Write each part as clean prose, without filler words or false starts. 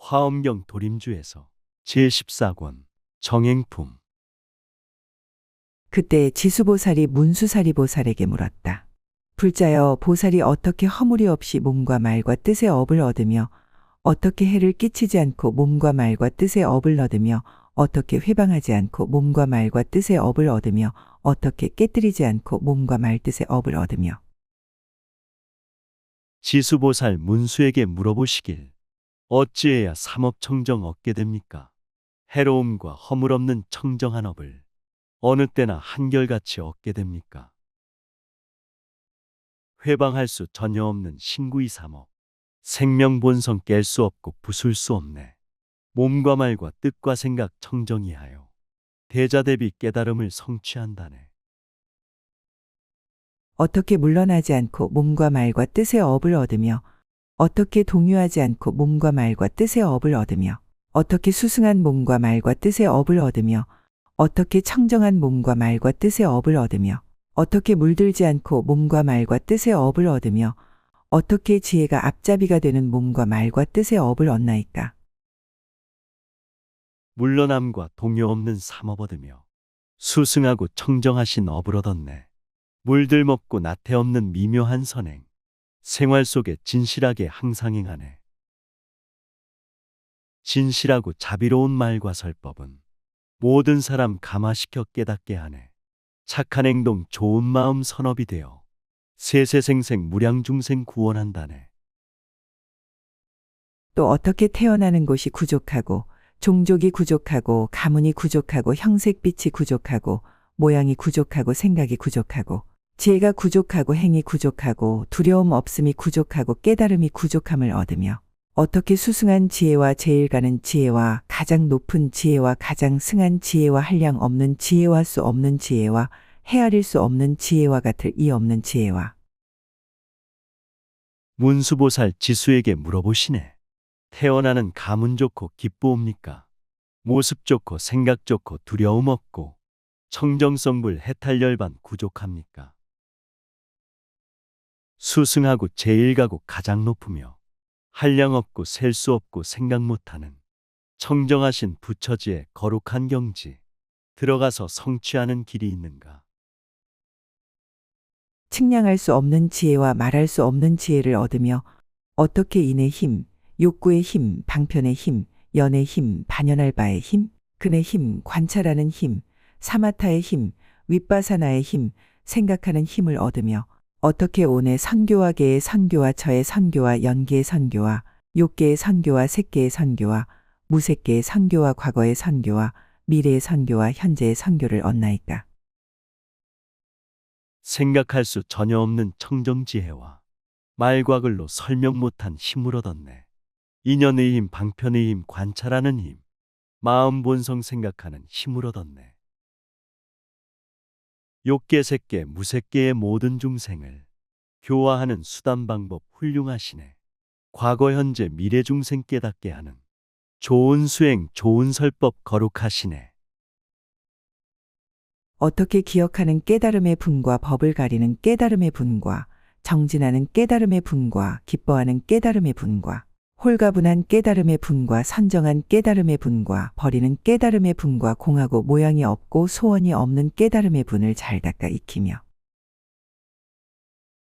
화엄경 도림주에서 제14권 정행품. 그때 지수보살이 문수사리보살에게 물었다. 불자여, 보살이 어떻게 허물이 없이 몸과 말과 뜻의 업을 얻으며 어떻게 해를 끼치지 않고 몸과 말과 뜻의 업을 얻으며 어떻게 회방하지 않고 몸과 말과 뜻의 업을 얻으며 어떻게 깨뜨리지 않고 몸과 말 뜻의 업을 얻으며. 지수보살 문수에게 물어보시길, 어찌해야 삼업청정 얻게 됩니까? 해로움과 허물 없는 청정한 업을 어느 때나 한결같이 얻게 됩니까? 회방할 수 전혀 없는 신구이 삼업, 생명본성 깰 수 없고 부술 수 없네. 몸과 말과 뜻과 생각 청정이하여 대자대비 깨달음을 성취한다네. 어떻게 물러나지 않고 몸과 말과 뜻의 업을 얻으며 어떻게 동요하지 않고 몸과 말과 뜻의 업을 얻으며 어떻게 수승한 몸과 말과 뜻의 업을 얻으며 어떻게 청정한 몸과 말과 뜻의 업을 얻으며 어떻게 물들지 않고 몸과 말과 뜻의 업을 얻으며 어떻게 지혜가 앞잡이가 되는 몸과 말과 뜻의 업을 얻나이까. 물러남과 동요 없는 삼업 얻으며 수승하고 청정하신 업을 얻었네. 물들 먹고 나태 없는 미묘한 선행, 생활 속에 진실하게 항상 행하네. 진실하고 자비로운 말과 설법은 모든 사람 감화시켜 깨닫게 하네. 착한 행동 좋은 마음 선업이 되어 세세생생 무량중생 구원한다네. 또 어떻게 태어나는 곳이 부족하고 종족이 부족하고 가문이 부족하고 형색빛이 부족하고 모양이 부족하고 생각이 부족하고 지혜가 부족하고 행이 부족하고 두려움 없음이 부족하고 깨달음이 부족함을 얻으며 어떻게 수승한 지혜와 제일 가는 지혜와 가장 높은 지혜와 가장 승한 지혜와 한량 없는 지혜와 수 없는 지혜와 헤아릴 수 없는 지혜와 같을 이 없는 지혜와. 문수보살 지수에게 물어보시네. 태어나는 가문 좋고 기쁘옵니까? 모습 좋고 생각 좋고 두려움 없고 청정성불 해탈열반 구족합니까? 수승하고 제일가고 가장 높으며 한량 없고 셀 수 없고 생각 못하는 청정하신 부처지의 거룩한 경지 들어가서 성취하는 길이 있는가? 측량할 수 없는 지혜와 말할 수 없는 지혜를 얻으며 어떻게 인의 힘, 욕구의 힘, 방편의 힘, 연의 힘, 반연할 바의 힘, 근의 힘, 관찰하는 힘, 사마타의 힘, 윗바사나의 힘, 생각하는 힘을 얻으며 어떻게 온의 선교와 개의 선교와 저의 선교와 연계의 선교와 욕계의 선교와 색계의 선교와 무색계의 선교와 과거의 선교와 미래의 선교와 현재의 선교를 얻나이까. 생각할 수 전혀 없는 청정지혜와 말과 글로 설명 못한 힘을 얻었네. 인연의 힘, 방편의 힘, 관찰하는 힘, 마음 본성 생각하는 힘을 얻었네. 욕계, 색계, 무색계의 모든 중생을 교화하는 수단 방법 훌륭하시네. 과거, 현재, 미래 중생 깨닫게 하는 좋은 수행, 좋은 설법 거룩하시네. 어떻게 기억하는 깨달음의 분과 법을 가리는 깨달음의 분과 정진하는 깨달음의 분과 기뻐하는 깨달음의 분과 홀가분한 깨달음의 분과 선정한 깨달음의 분과 버리는 깨달음의 분과 공하고 모양이 없고 소원이 없는 깨달음의 분을 잘 닦아 익히며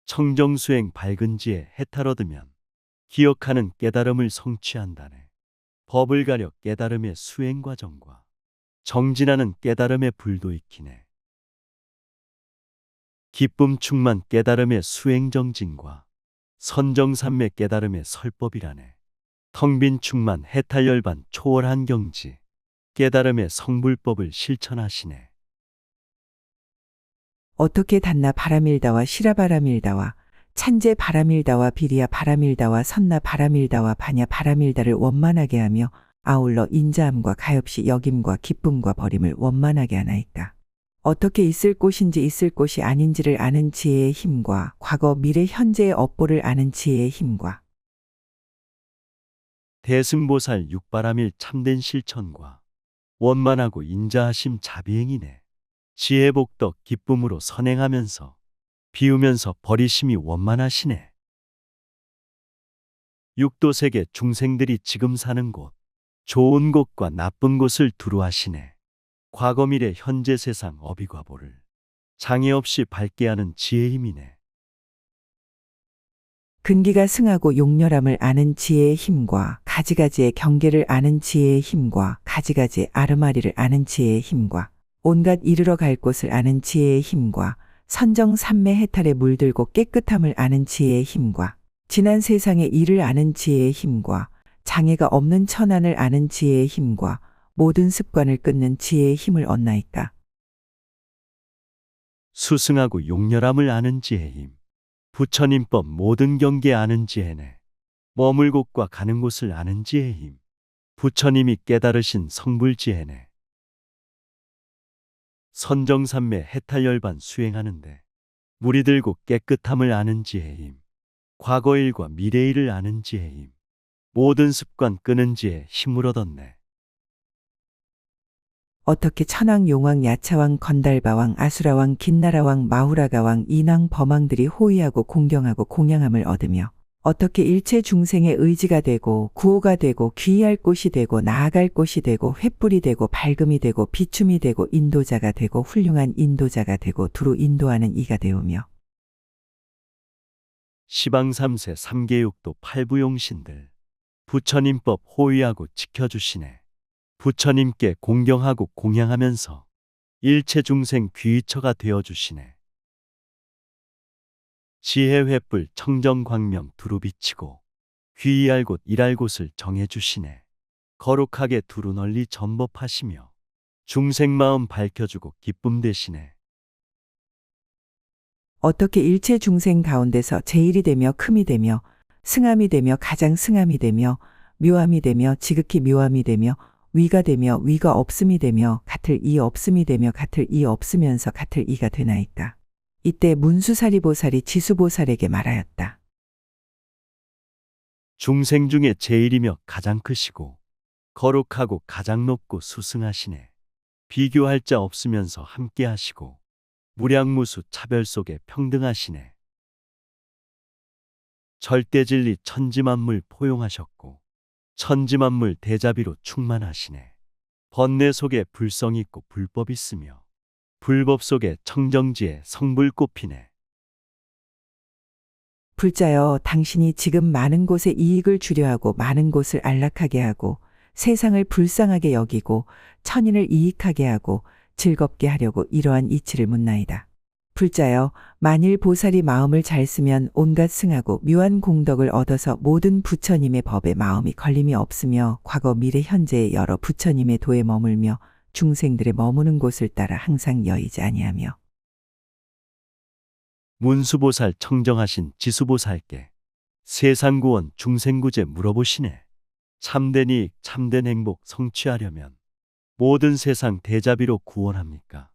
청정수행 밝은 지혜 해탈 얻으면 기억하는 깨달음을 성취한다네. 법을 가려 깨달음의 수행 과정과 정진하는 깨달음의 불도 익히네. 기쁨 충만 깨달음의 수행 정진과 선정삼매 깨달음의 설법이라네. 텅빈 충만 해탈열반 초월한 경지 깨달음의 성불법을 실천하시네. 어떻게 단나 바라밀다와 시라 바라밀다와 찬제 바라밀다와 비리야 바라밀다와 선나 바라밀다와 바냐 바라밀다를 원만하게 하며 아울러 인자함과 가엾이 여김과 기쁨과 버림을 원만하게 하나이까. 어떻게 있을 곳인지 있을 곳이 아닌지를 아는 지혜의 힘과 과거 미래 현재의 업보를 아는 지혜의 힘과 대승보살 육바라밀 참된 실천과 원만하고 인자하심 자비행이네. 지혜복덕 기쁨으로 선행하면서 비우면서 버리심이 원만하시네. 육도 세계 중생들이 지금 사는 곳, 좋은 곳과 나쁜 곳을 두루 아시네. 과거 미래 현재 세상 어비과보를 장애 없이 밝게 하는 지혜의 힘이네. 근기가 승하고 용렬함을 아는 지혜의 힘과 가지가지의 경계를 아는 지혜의 힘과 가지가지의 아르마리를 아는 지혜의 힘과 온갖 이르러 갈 곳을 아는 지혜의 힘과 선정산매 해탈에 물들고 깨끗함을 아는 지혜의 힘과 지난 세상의 일을 아는 지혜의 힘과 장애가 없는 천안을 아는 지혜의 힘과 모든 습관을 끊는 지혜의 힘을 얻나이까. 수승하고 용렬함을 아는 지혜의 힘. 부처님법 모든 경계 아는 지혜네. 머물 곳과 가는 곳을 아는 지혜의 힘. 부처님이 깨달으신 성불지혜네. 선정산매 해탈열반 수행하는데 물이 들고 깨끗함을 아는 지혜의 힘. 과거일과 미래일을 아는 지혜의 힘. 모든 습관 끄는 지혜의 힘을 얻었네. 어떻게 천왕, 용왕, 야차왕, 건달바왕, 아수라왕, 긴나라왕, 마후라가왕, 인왕, 범왕들이 호위하고 공경하고 공양함을 얻으며 어떻게 일체 중생의 의지가 되고 구호가 되고 귀의할 곳이 되고 나아갈 곳이 되고 횃불이 되고 밝음이 되고 비춤이 되고 인도자가 되고 훌륭한 인도자가 되고 두루 인도하는 이가 되오며 시방삼세 삼계육도 팔부용신들 부처님법 호위하고 지켜주시네. 부처님께 공경하고 공양하면서 일체 중생 귀의처가 되어주시네. 지혜 횃불 청정광명 두루 비치고 귀의할 곳 일할 곳을 정해주시네. 거룩하게 두루 널리 전법하시며 중생 마음 밝혀주고 기쁨 되시네. 어떻게 일체 중생 가운데서 제일이 되며 큼이 되며 승함이 되며 가장 승함이 되며 묘함이 되며 지극히 묘함이 되며 위가 되며 위가 없음이 되며 같을 이 없음이 되며 같을 이 없으면서 같을 이가 되나이까. 이때 문수사리보살이 지수보살에게 말하였다. 중생 중에 제일이며 가장 크시고 거룩하고 가장 높고 수승하시네. 비교할 자 없으면서 함께 하시고 무량무수 차별 속에 평등하시네. 절대진리 천지만물 포용하셨고 천지만물 대자비로 충만하시네. 번뇌 속에 불성 있고 불법 있으며 불법 속에 청정지에 성불 꽃피네. 불자여, 당신이 지금 많은 곳에 이익을 주려 하고 많은 곳을 안락하게 하고 세상을 불쌍하게 여기고 천인을 이익하게 하고 즐겁게 하려고 이러한 이치를 묻나이다. 불자여, 만일 보살이 마음을 잘 쓰면 온갖 승하고 묘한 공덕을 얻어서 모든 부처님의 법에 마음이 걸림이 없으며 과거 미래 현재의 여러 부처님의 도에 머물며 중생들의 머무는 곳을 따라 항상 여의지 아니하며 문수보살 청정하신 지수보살께 세상구원 중생구제 물어보시네. 참된 이익 참된 행복 성취하려면 모든 세상 대자비로 구원합니까?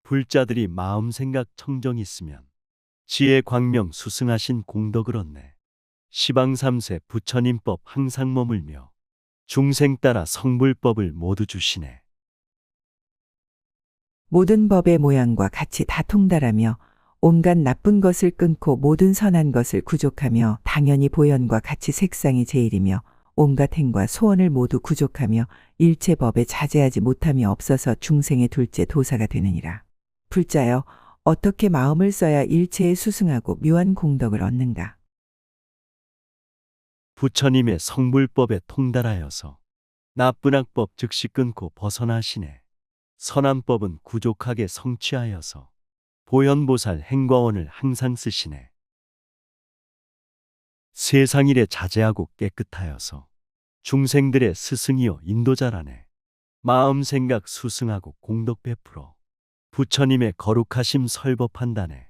불자들이 마음 생각 청정 있으면 지혜 광명 수승하신 공덕을 얻네. 시방삼세 부처님법 항상 머물며 중생 따라 성불법을 모두 주시네. 모든 법의 모양과 같이 다 통달하며 온갖 나쁜 것을 끊고 모든 선한 것을 구족하며 당연히 보현과 같이 색상이 제일이며 온갖 행과 소원을 모두 구족하며 일체 법에 자제하지 못함이 없어서 중생의 둘째 도사가 되느니라. 불자여, 어떻게 마음을 써야 일체에 수승하고 묘한 공덕을 얻는가? 부처님의 성불법에 통달하여서 나쁜 악법 즉시 끊고 벗어나시네. 선한 법은 구족하게 성취하여서 보현보살 행과원을 항상 쓰시네. 세상일에 자제하고 깨끗하여서 중생들의 스승이요 인도자라네. 마음 생각 수승하고 공덕 베풀어 부처님의 거룩하심 설법한다네.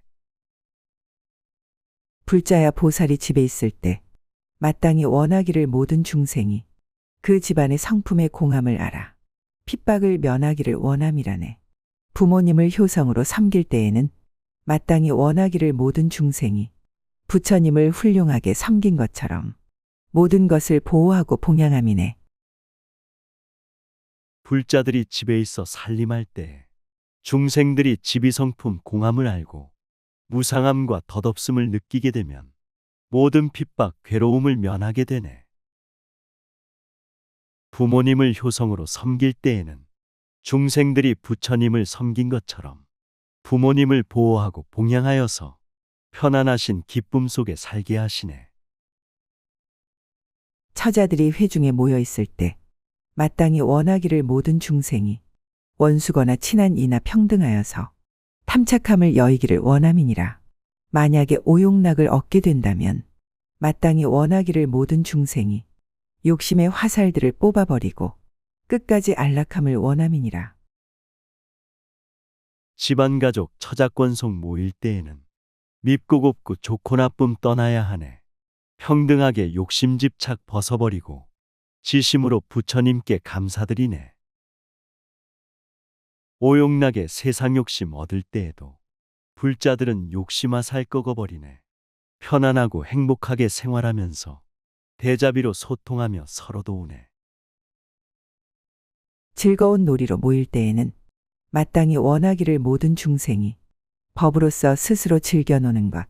불자야, 보살이 집에 있을 때 마땅히 원하기를 모든 중생이 그 집안의 성품의 공함을 알아 핍박을 면하기를 원함이라네. 부모님을 효성으로 섬길 때에는 마땅히 원하기를 모든 중생이 부처님을 훌륭하게 섬긴 것처럼 모든 것을 보호하고 봉양함이네. 불자들이 집에 있어 살림할 때에 중생들이 지비성품 공함을 알고 무상함과 덧없음을 느끼게 되면 모든 핍박, 괴로움을 면하게 되네. 부모님을 효성으로 섬길 때에는 중생들이 부처님을 섬긴 것처럼 부모님을 보호하고 봉양하여서 편안하신 기쁨 속에 살게 하시네. 처자들이 회중에 모여 있을 때 마땅히 원하기를 모든 중생이 원수거나 친한 이나 평등하여서 탐착함을 여의기를 원함이니라. 만약에 오용락을 얻게 된다면 마땅히 원하기를 모든 중생이 욕심의 화살들을 뽑아버리고 끝까지 안락함을 원함이니라. 집안 가족 처자권속 모일 때에는 밉고 곱고 좋고 나쁨 떠나야 하네. 평등하게 욕심 집착 벗어버리고 지심으로 부처님께 감사드리네. 오용락에 세상 욕심 얻을 때에도 불자들은 욕심아 살 꺾어버리네. 편안하고 행복하게 생활하면서 대자비로 소통하며 서로 도우네. 즐거운 놀이로 모일 때에는 마땅히 원하기를 모든 중생이 법으로서 스스로 즐겨노는 것,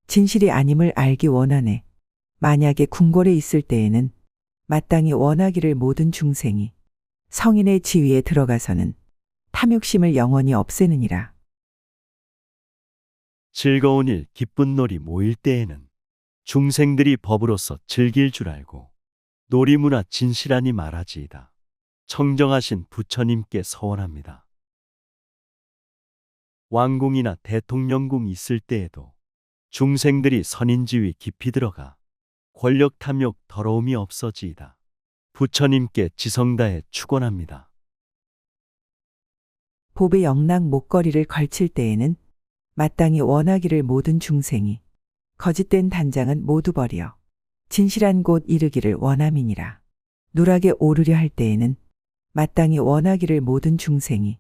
진실이 아님을 알기 원하네. 만약에 궁궐에 있을 때에는 마땅히 원하기를 모든 중생이 성인의 지위에 들어가서는 탐욕심을 영원히 없애느니라. 즐거운 일, 기쁜 놀이 모일 때에는 중생들이 법으로서 즐길 줄 알고 놀이문화 진실하니 말하지이다. 청정하신 부처님께 서원합니다. 왕궁이나 대통령궁 있을 때에도 중생들이 선인지위 깊이 들어가 권력 탐욕 더러움이 없어지이다. 부처님께 지성다해 축원합니다. 보배 영락 목걸이를 걸칠 때에는 마땅히 원하기를 모든 중생이 거짓된 단장은 모두 버려 진실한 곳 이르기를 원함이니라. 누락에 오르려 할 때에는 마땅히 원하기를 모든 중생이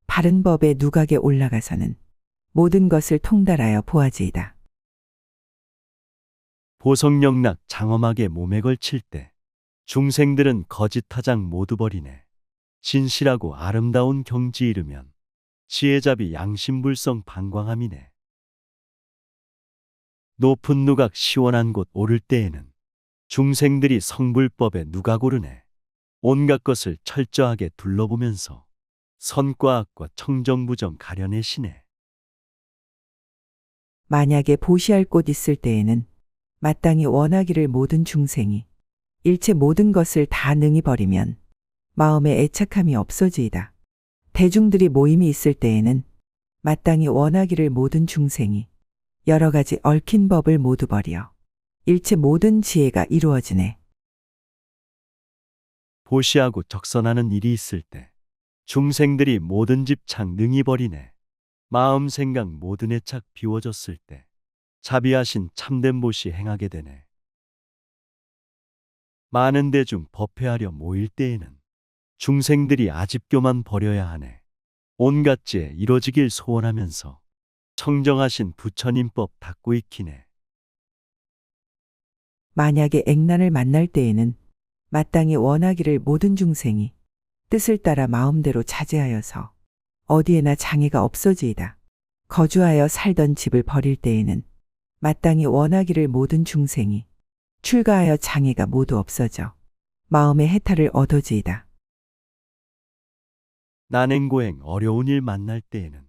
바른 법의 누각에 올라가서는 모든 것을 통달하여 보아지이다. 보석영락 장엄하게 몸에 걸칠 때 중생들은 거짓 타장 모두 버리네. 진실하고 아름다운 경지 이르면 지혜잡이 양심불성 방광함이네. 높은 누각 시원한 곳 오를 때에는 중생들이 성불법에 누각 오르네. 온갖 것을 철저하게 둘러보면서 선과 악과 청정부정 가려내시네. 만약에 보시할 곳 있을 때에는 마땅히 원하기를 모든 중생이 일체 모든 것을 다 능히 버리면 마음에 애착함이 없어지이다. 대중들이 모임이 있을 때에는 마땅히 원하기를 모든 중생이 여러 가지 얽힌 법을 모두 버려 일체 모든 지혜가 이루어지네. 보시하고 적선하는 일이 있을 때 중생들이 모든 집착 능히 버리네. 마음 생각 모든 애착 비워졌을 때 자비하신 참된 보시 행하게 되네. 많은 대중 법회하려 모일 때에는 중생들이 아집교만 버려야 하네. 온갖 지혜 이뤄지길 소원하면서 청정하신 부처님법 닦고 익히네. 만약에 액난을 만날 때에는 마땅히 원하기를 모든 중생이 뜻을 따라 마음대로 자제하여서 어디에나 장애가 없어지이다. 거주하여 살던 집을 버릴 때에는 마땅히 원하기를 모든 중생이 출가하여 장애가 모두 없어져 마음의 해탈을 얻어지이다. 난행고행 어려운 일 만날 때에는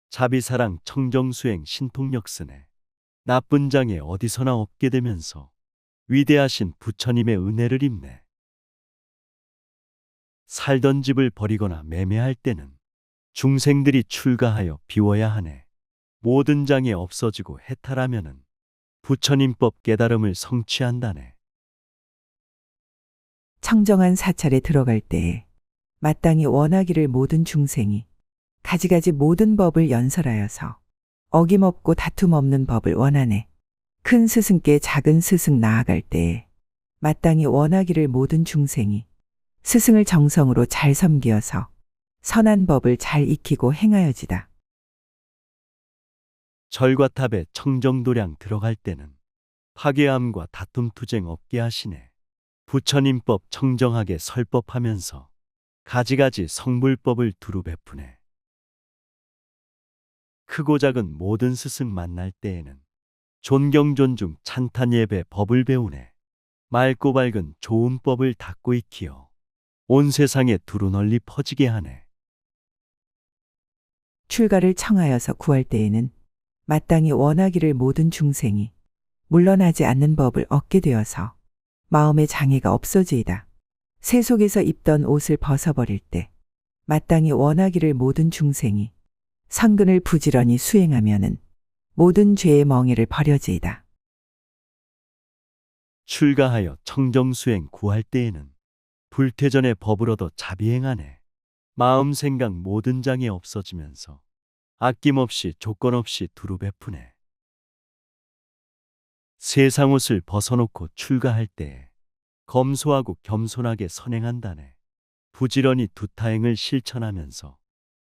자비사랑 청정수행 신통력 쓰네. 나쁜 장애 어디서나 없게 되면서 위대하신 부처님의 은혜를 입네. 살던 집을 버리거나 매매할 때는 중생들이 출가하여 비워야 하네. 모든 장애 없어지고 해탈하면은 부처님법 깨달음을 성취한다네. 청정한 사찰에 들어갈 때에 마땅히 원하기를 모든 중생이 가지가지 모든 법을 연설하여서 어김없고 다툼 없는 법을 원하네. 큰 스승께 작은 스승 나아갈 때에 마땅히 원하기를 모든 중생이 스승을 정성으로 잘 섬기어서 선한 법을 잘 익히고 행하여지다. 절과 탑에 청정도량 들어갈 때는 파괴함과 다툼 투쟁 없게 하시네. 부처님법 청정하게 설법하면서 가지가지 성불법을 두루 베푸네. 크고 작은 모든 스승 만날 때에는 존경 존중 찬탄 예배 법을 배우네. 맑고 밝은 좋은 법을 닦고 익히어 온 세상에 두루 널리 퍼지게 하네. 출가를 청하여서 구할 때에는 마땅히 원하기를 모든 중생이 물러나지 않는 법을 얻게 되어서 마음의 장애가 없어지이다. 새 속에서 입던 옷을 벗어버릴 때 마땅히 원하기를 모든 중생이 선근을 부지런히 수행하면은 모든 죄의 멍에를 버려지이다. 출가하여 청정수행 구할 때에는 불퇴전의 법을 얻어 자비행하네. 마음 생각 모든 장애 없어지면서 아낌없이 조건 없이 두루 베푸네. 세상 옷을 벗어놓고 출가할 때에 검소하고 겸손하게 선행한다네. 부지런히 두타행을 실천하면서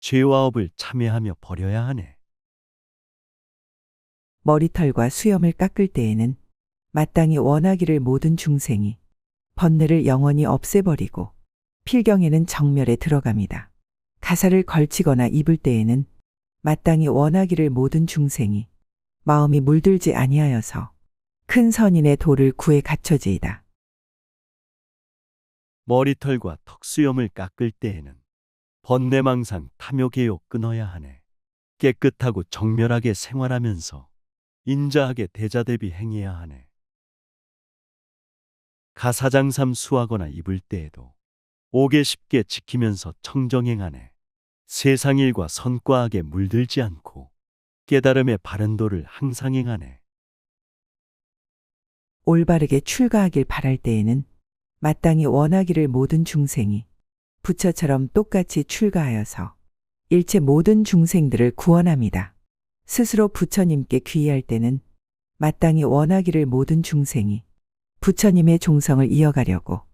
죄와 업을 참회하며 버려야 하네. 머리털과 수염을 깎을 때에는 마땅히 원하기를 모든 중생이 번뇌를 영원히 없애버리고 필경에는 정멸에 들어갑니다. 가사를 걸치거나 입을 때에는 마땅히 원하기를 모든 중생이 마음이 물들지 아니하여서 큰 선인의 도를 구해 갖춰지이다. 머리털과 턱수염을 깎을 때에는 번뇌망상 탐욕개욕 끊어야 하네. 깨끗하고 정멸하게 생활하면서 인자하게 대자대비 행해야 하네. 가사장삼 수하거나 입을 때에도 오개 쉽게 지키면서 청정행하네. 세상 일과 선과하게 물들지 않고 깨달음의 바른 도를 항상 행하네. 올바르게 출가하길 바랄 때에는 마땅히 원하기를 모든 중생이 부처처럼 똑같이 출가하여서 일체 모든 중생들을 구원합니다. 스스로 부처님께 귀의할 때는 마땅히 원하기를 모든 중생이 부처님의 종성을 이어가려고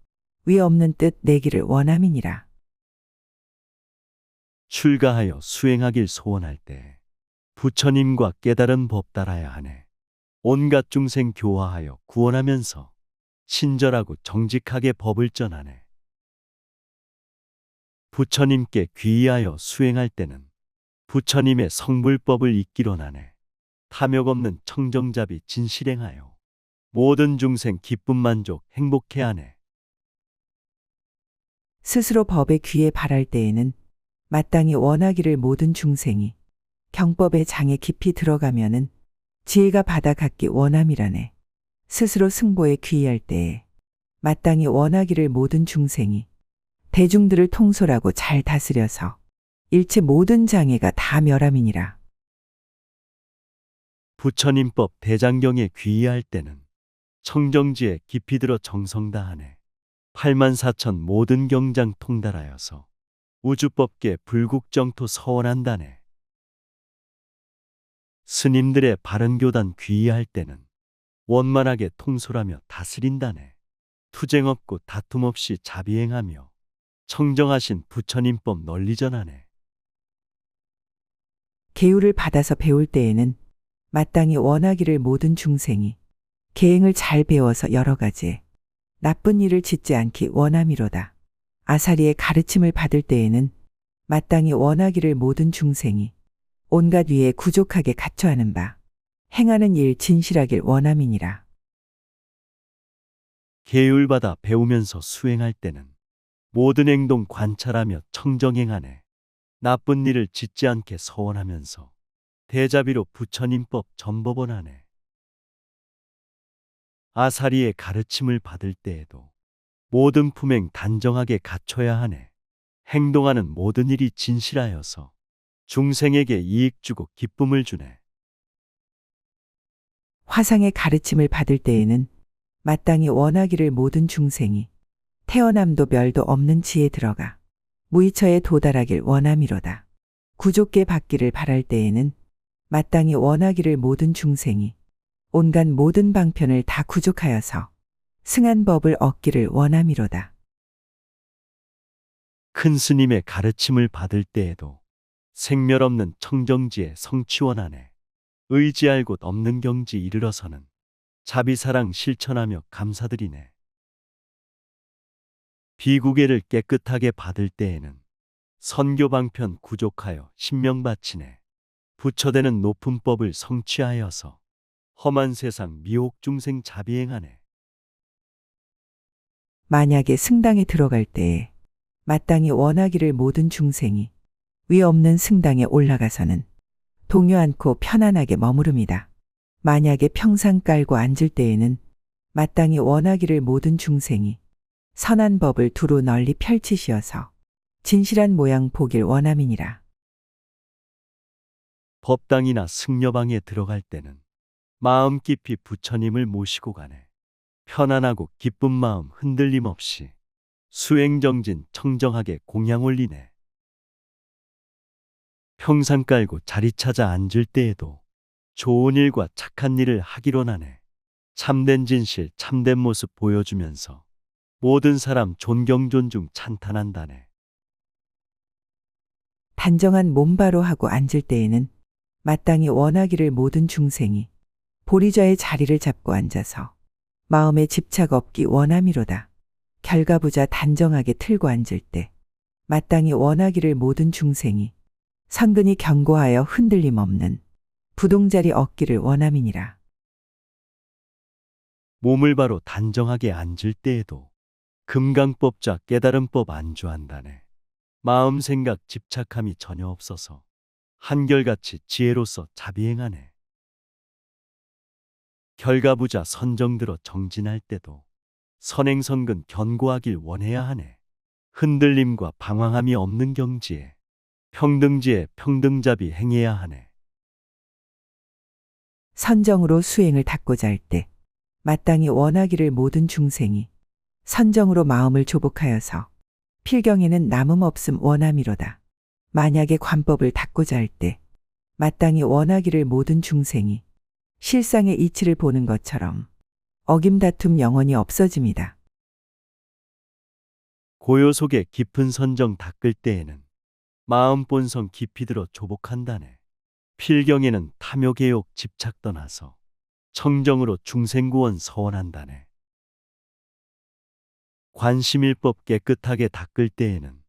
위 없는 뜻 내기를 원함이니라. 출가하여 수행하길 소원할 때 부처님과 깨달은 법 따라야 하네. 온갖 중생 교화하여 구원하면서 친절하고 정직하게 법을 전하네. 부처님께 귀의하여 수행할 때는 부처님의 성불법을 익기로나네. 탐욕 없는 청정자비 진실행하여 모든 중생 기쁨 만족 행복해 하네. 스스로 법에 귀에 바랄 때에는 마땅히 원하기를 모든 중생이 경법의 장에 깊이 들어가면은 지혜가 받아 갖기 원함이라네. 스스로 승보에 귀의할 때에 마땅히 원하기를 모든 중생이 대중들을 통솔하고 잘 다스려서 일체 모든 장애가 다 멸함이니라. 부처님법 대장경에 귀의할 때는 청정지에 깊이 들어 정성 다하네. 84,000 모든 경장 통달하여서 우주법계 불국정토 서원한다네. 스님들의 바른 교단 귀의할 때는 원만하게 통솔하며 다스린다네. 투쟁 없고 다툼 없이 자비행하며 청정하신 부처님법 널리 전하네. 계율을 받아서 배울 때에는 마땅히 원하기를 모든 중생이 계행을 잘 배워서 여러 가지 나쁜 일을 짓지 않기 원함이로다. 아사리의 가르침을 받을 때에는 마땅히 원하기를 모든 중생이 온갖 위에 구족하게 갖춰 하는 바 행하는 일 진실하길 원함이니라. 계율받아 배우면서 수행할 때는 모든 행동 관찰하며 청정행하네. 나쁜 일을 짓지 않게 서원하면서 대자비로 부처님법 전법원하네. 아사리의 가르침을 받을 때에도 모든 품행 단정하게 갖춰야 하네. 행동하는 모든 일이 진실하여서 중생에게 이익 주고 기쁨을 주네. 화상의 가르침을 받을 때에는 마땅히 원하기를 모든 중생이 태어남도 별도 없는 지에 들어가 무이처에 도달하길 원함이로다. 구족계 받기를 바랄 때에는 마땅히 원하기를 모든 중생이 온갖 모든 방편을 다 구족하여서 승한 법을 얻기를 원함이로다. 큰 스님의 가르침을 받을 때에도 생멸 없는 청정지에 성취원하네. 의지할 곳 없는 경지 이르러서는 자비사랑 실천하며 감사드리네. 비구계를 깨끗하게 받을 때에는 선교 방편 구족하여 신명 바치네. 부처되는 높은 법을 성취하여서 험한 세상 미혹 중생 자비행하네. 만약에 승당에 들어갈 때에 마땅히 원하기를 모든 중생이 위 없는 승당에 올라가서는 동요 않고 편안하게 머무릅니다. 만약에 평상 깔고 앉을 때에는 마땅히 원하기를 모든 중생이 선한 법을 두루 널리 펼치시어서 진실한 모양 보길 원함이니라. 법당이나 승려방에 들어갈 때는 마음 깊이 부처님을 모시고 가네. 편안하고 기쁜 마음 흔들림 없이 수행정진 청정하게 공양 올리네. 평상 깔고 자리 찾아 앉을 때에도 좋은 일과 착한 일을 하기로 하네. 참된 진실, 참된 모습 보여주면서 모든 사람 존경 존중 찬탄한다네. 단정한 몸바로 하고 앉을 때에는 마땅히 원하기를 모든 중생이 보리좌의 자리를 잡고 앉아서 마음에 집착 없기 원함이로다. 결과부자 단정하게 틀고 앉을 때 마땅히 원하기를 모든 중생이 선근히 견고하여 흔들림 없는 부동자리 얻기를 원함이니라. 몸을 바로 단정하게 앉을 때에도 금강법자 깨달음법 안주한다네. 마음 생각 집착함이 전혀 없어서 한결같이 지혜로서 자비행하네. 결과부자 선정들어 정진할 때도 선행선근 견고하길 원해야 하네. 흔들림과 방황함이 없는 경지에 평등지에 평등자비 행해야 하네. 선정으로 수행을 닦고자 할 때 마땅히 원하기를 모든 중생이 선정으로 마음을 조복하여서 필경에는 남음 없음 원함이로다. 만약에 관법을 닦고자 할 때 마땅히 원하기를 모든 중생이 실상의 이치를 보는 것처럼 어김 다툼 영원히 없어집니다. 고요 속에 깊은 선정 닦을 때에는 마음 본성 깊이 들어 조복한다네. 필경에는 탐욕 개욕 집착 떠나서 청정으로 중생구원 서원한다네. 관심일법 깨끗하게 닦을 때에는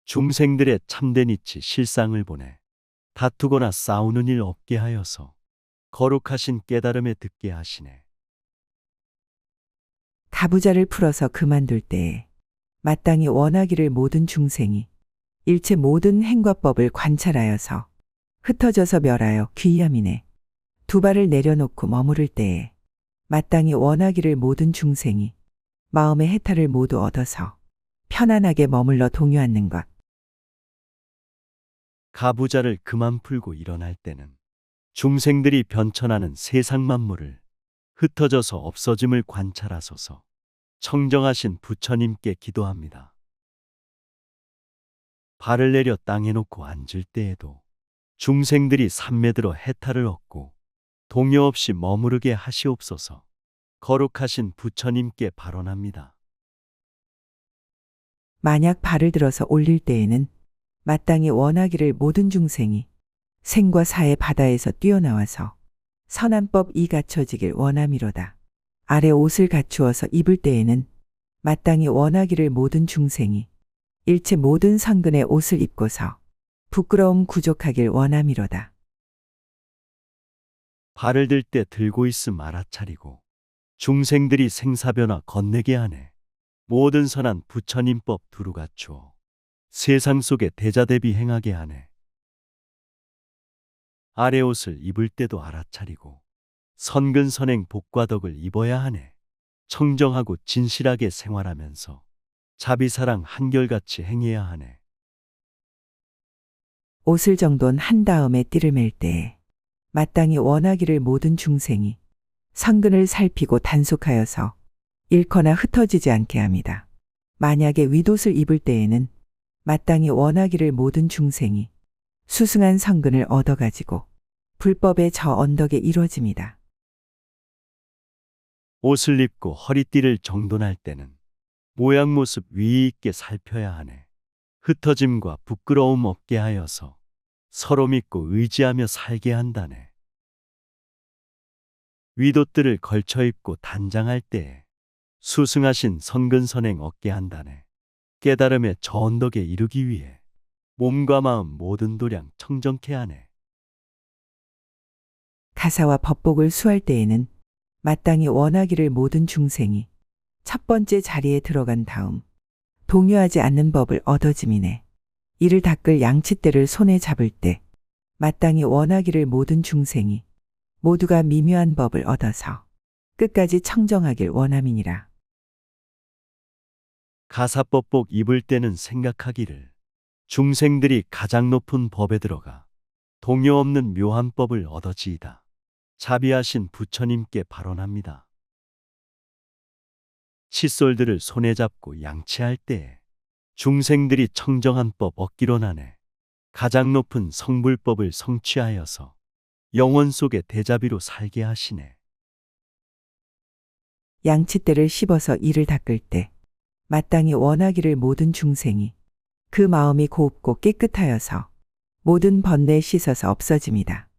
중생들의 참된 이치 실상을 보내 다투거나 싸우는 일 없게 하여서 거룩하신 깨달음에 듣게 하시네. 가부좌를 풀어서 그만둘 때에 마땅히 원하기를 모든 중생이 일체 모든 행과 법을 관찰하여서 흩어져서 멸하여 귀함이네. 두 발을 내려놓고 머무를 때에 마땅히 원하기를 모든 중생이 마음의 해탈을 모두 얻어서 편안하게 머물러 동요하는 것. 가부좌를 그만 풀고 일어날 때는 중생들이 변천하는 세상 만물을 흩어져서 없어짐을 관찰하소서 청정하신 부처님께 기도합니다. 발을 내려 땅에 놓고 앉을 때에도 중생들이 산매들어 해탈을 얻고 동요 없이 머무르게 하시옵소서 거룩하신 부처님께 발언합니다. 만약 발을 들어서 올릴 때에는 마땅히 원하기를 모든 중생이 생과 사의 바다에서 뛰어나와서 선한 법 이 갖춰지길 원함이로다. 아래 옷을 갖추어서 입을 때에는 마땅히 원하기를 모든 중생이 일체 모든 선근의 옷을 입고서 부끄러움 구족하길 원함이로다. 발을 들 때 들고 있음 알아차리고 중생들이 생사변화 건네게 하네. 모든 선한 부처님법 두루 갖추어 세상 속에 대자대비 행하게 하네. 아래 옷을 입을 때도 알아차리고 선근선행 복과 덕을 입어야 하네. 청정하고 진실하게 생활하면서 자비사랑 한결같이 행해야 하네. 옷을 정돈한 다음에 띠를 맬 때에 마땅히 원하기를 모든 중생이 선근을 살피고 단속하여서 잃거나 흩어지지 않게 합니다. 만약에 윗옷을 입을 때에는 마땅히 원하기를 모든 중생이 수승한 선근을 얻어가지고 불법의 저 언덕에 이루어집니다. 옷을 입고 허리띠를 정돈할 때는 모양 모습 위의 있게 살펴야 하네. 흩어짐과 부끄러움 없게 하여서 서로 믿고 의지하며 살게 한다네. 윗옷들을 걸쳐 입고 단장할 때에 수승하신 선근선행 얻게 한다네. 깨달음의 저 언덕에 이르기 위해 몸과 마음 모든 도량 청정케 하네. 가사와 법복을 수할 때에는 마땅히 원하기를 모든 중생이 첫 번째 자리에 들어간 다음 동요하지 않는 법을 얻어짐이네. 이를 닦을 양치대를 손에 잡을 때 마땅히 원하기를 모든 중생이 모두가 미묘한 법을 얻어서 끝까지 청정하길 원함이니라. 가사법복 입을 때는 생각하기를 중생들이 가장 높은 법에 들어가 동요 없는 묘한 법을 얻어지이다. 자비하신 부처님께 발언합니다. 칫솔들을 손에 잡고 양치할 때에 중생들이 청정한 법 얻기로 나네 가장 높은 성불법을 성취하여서 영원 속에 대자비로 살게 하시네. 양치대를 씹어서 이를 닦을 때 마땅히 원하기를 모든 중생이 그 마음이 곱고 깨끗하여서 모든 번뇌 씻어서 없어짐이다.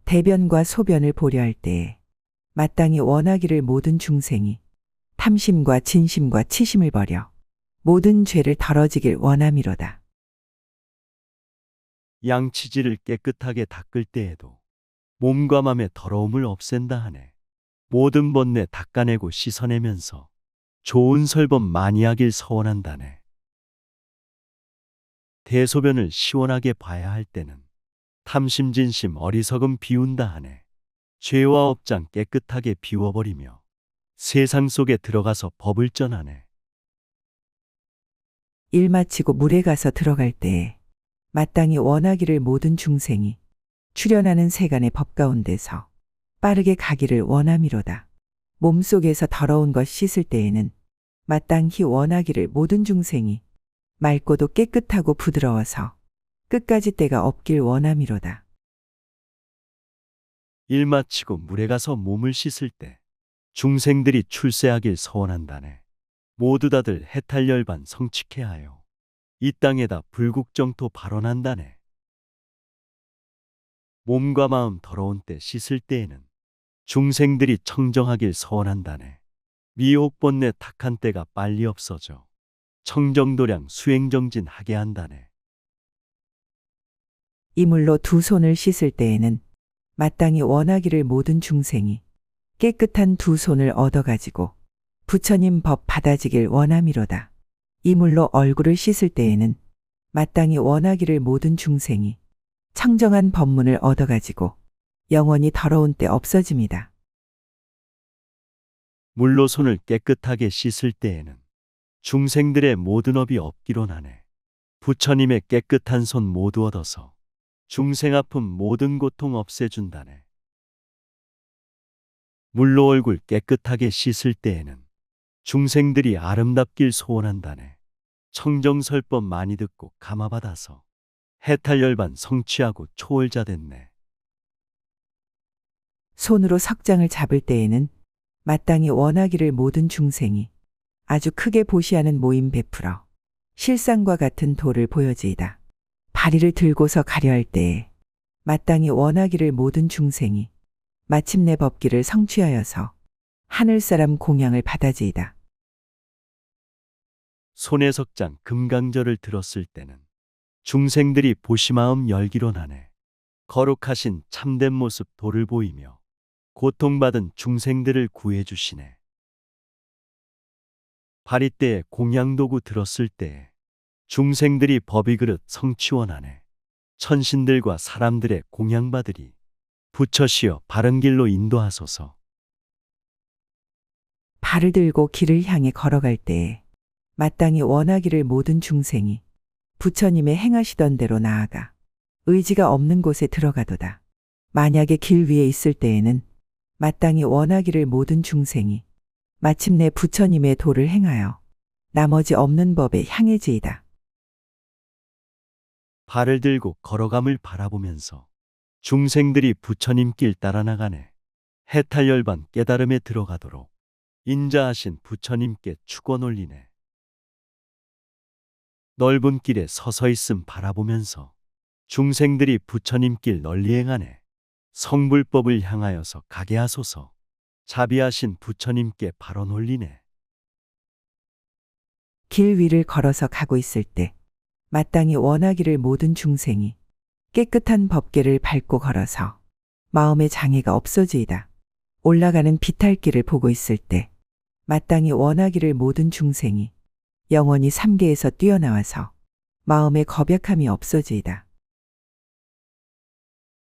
대변과 소변을 보려할 때에 마땅히 원하기를 모든 중생이 탐심과 진심과 치심을 버려 모든 죄를 덜어지길 원함이로다. 양치질을 깨끗하게 닦을 때에도 몸과 맘의 더러움을 없앤다 하네. 모든 번뇌 닦아내고 씻어내면서 좋은 설법 많이 하길 서원한다네. 대소변을 시원하게 봐야 할 때는 탐심 진심 어리석음 비운다 하네. 죄와 업장 깨끗하게 비워버리며 세상 속에 들어가서 법을 전하네. 일 마치고 물에 가서 들어갈 때에 마땅히 원하기를 모든 중생이 출현하는 세간의 법 가운데서 빠르게 가기를 원함이로다. 몸속에서 더러운 것 씻을 때에는 마땅히 원하기를 모든 중생이 맑고도 깨끗하고 부드러워서 끝까지 때가 없길 원함이로다. 일 마치고 물에 가서 몸을 씻을 때 중생들이 출세하길 서원한다네. 모두 다들 해탈열반 성취케 하여 이 땅에다 불국정토 발원한다네. 몸과 마음 더러운 때 씻을 때에는 중생들이 청정하길 서원한다네. 미혹 번뇌 탁한 때가 빨리 없어져 청정도량 수행정진하게 한다네. 이물로 두 손을 씻을 때에는 마땅히 원하기를 모든 중생이 깨끗한 두 손을 얻어가지고 부처님 법 받아지길 원함이로다. 이물로 얼굴을 씻을 때에는 마땅히 원하기를 모든 중생이 청정한 법문을 얻어가지고 영원히 더러운 때 없어짐이다. 물로 손을 깨끗하게 씻을 때에는 중생들의 모든 업이 없기로 나네. 부처님의 깨끗한 손 모두 얻어서 중생 아픔 모든 고통 없애준다네. 물로 얼굴 깨끗하게 씻을 때에는 중생들이 아름답길 소원한다네. 청정설법 많이 듣고 감화받아서 해탈열반 성취하고 초월자 됐네. 손으로 석장을 잡을 때에는 마땅히 원하기를 모든 중생이 아주 크게 보시하는 모임 베풀어 실상과 같은 도를 보여지이다. 바리를 들고서 가려 할 때에 마땅히 원하기를 모든 중생이 마침내 법기를 성취하여서 하늘사람 공양을 받아지이다. 손에 석장 금강절을 들었을 때는 중생들이 보시마음 열기로 나네. 거룩하신 참된 모습 도를 보이며 고통받은 중생들을 구해주시네. 바리때에 공양도구 들었을 때에 중생들이 법이 그릇 성취원하네. 천신들과 사람들의 공양받으리 부처시여 바른 길로 인도하소서. 발을 들고 길을 향해 걸어갈 때에 마땅히 원하기를 모든 중생이 부처님의 행하시던 대로 나아가 의지가 없는 곳에 들어가도다. 만약에 길 위에 있을 때에는 마땅히 원하기를 모든 중생이 마침내 부처님의 도를 행하여 나머지 없는 법에 향해지이다. 발을 들고 걸어감을 바라보면서 중생들이 부처님 길 따라 나가네. 해탈열반 깨달음에 들어가도록 인자하신 부처님께 축원 올리네. 넓은 길에 서서 있음 바라보면서 중생들이 부처님 길 널리 행하네. 성불법을 향하여서 가게 하소서. 자비하신 부처님께 발언 올리네. 길 위를 걸어서 가고 있을 때 마땅히 원하기를 모든 중생이 깨끗한 법계를 밟고 걸어서 마음의 장애가 없어지이다. 올라가는 비탈길을 보고 있을 때 마땅히 원하기를 모든 중생이 영원히 삼계에서 뛰어나와서 마음의 겁약함이 없어지이다.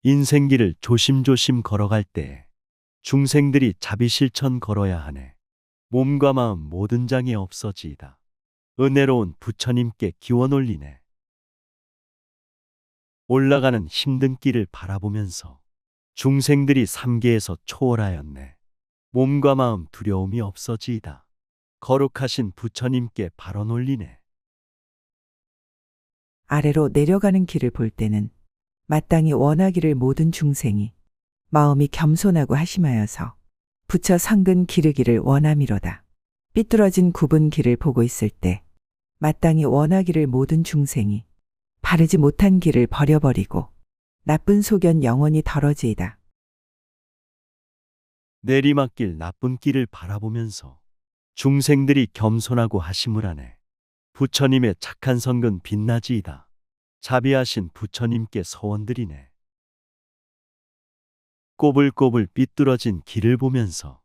인생길을 조심조심 걸어갈 때 중생들이 자비실천 걸어야 하네. 몸과 마음 모든 장애 없어지이다. 은혜로운 부처님께 기원 올리네. 올라가는 힘든 길을 바라보면서 중생들이 삼계에서 초월하였네. 몸과 마음 두려움이 없어지이다. 거룩하신 부처님께 발언 올리네. 아래로 내려가는 길을 볼 때는 마땅히 원하기를 모든 중생이 마음이 겸손하고 하심하여서 부처 상근 기르기를 원함이로다. 삐뚤어진 굽은 길을 보고 있을 때 마땅히 원하기를 모든 중생이 바르지 못한 길을 버려버리고 나쁜 소견 영원히 덜어지이다. 내리막길 나쁜 길을 바라보면서 중생들이 겸손하고 하심을 하네. 부처님의 착한 성근 빛나지이다. 자비하신 부처님께 서원드리네. 꼬불꼬불 삐뚤어진 길을 보면서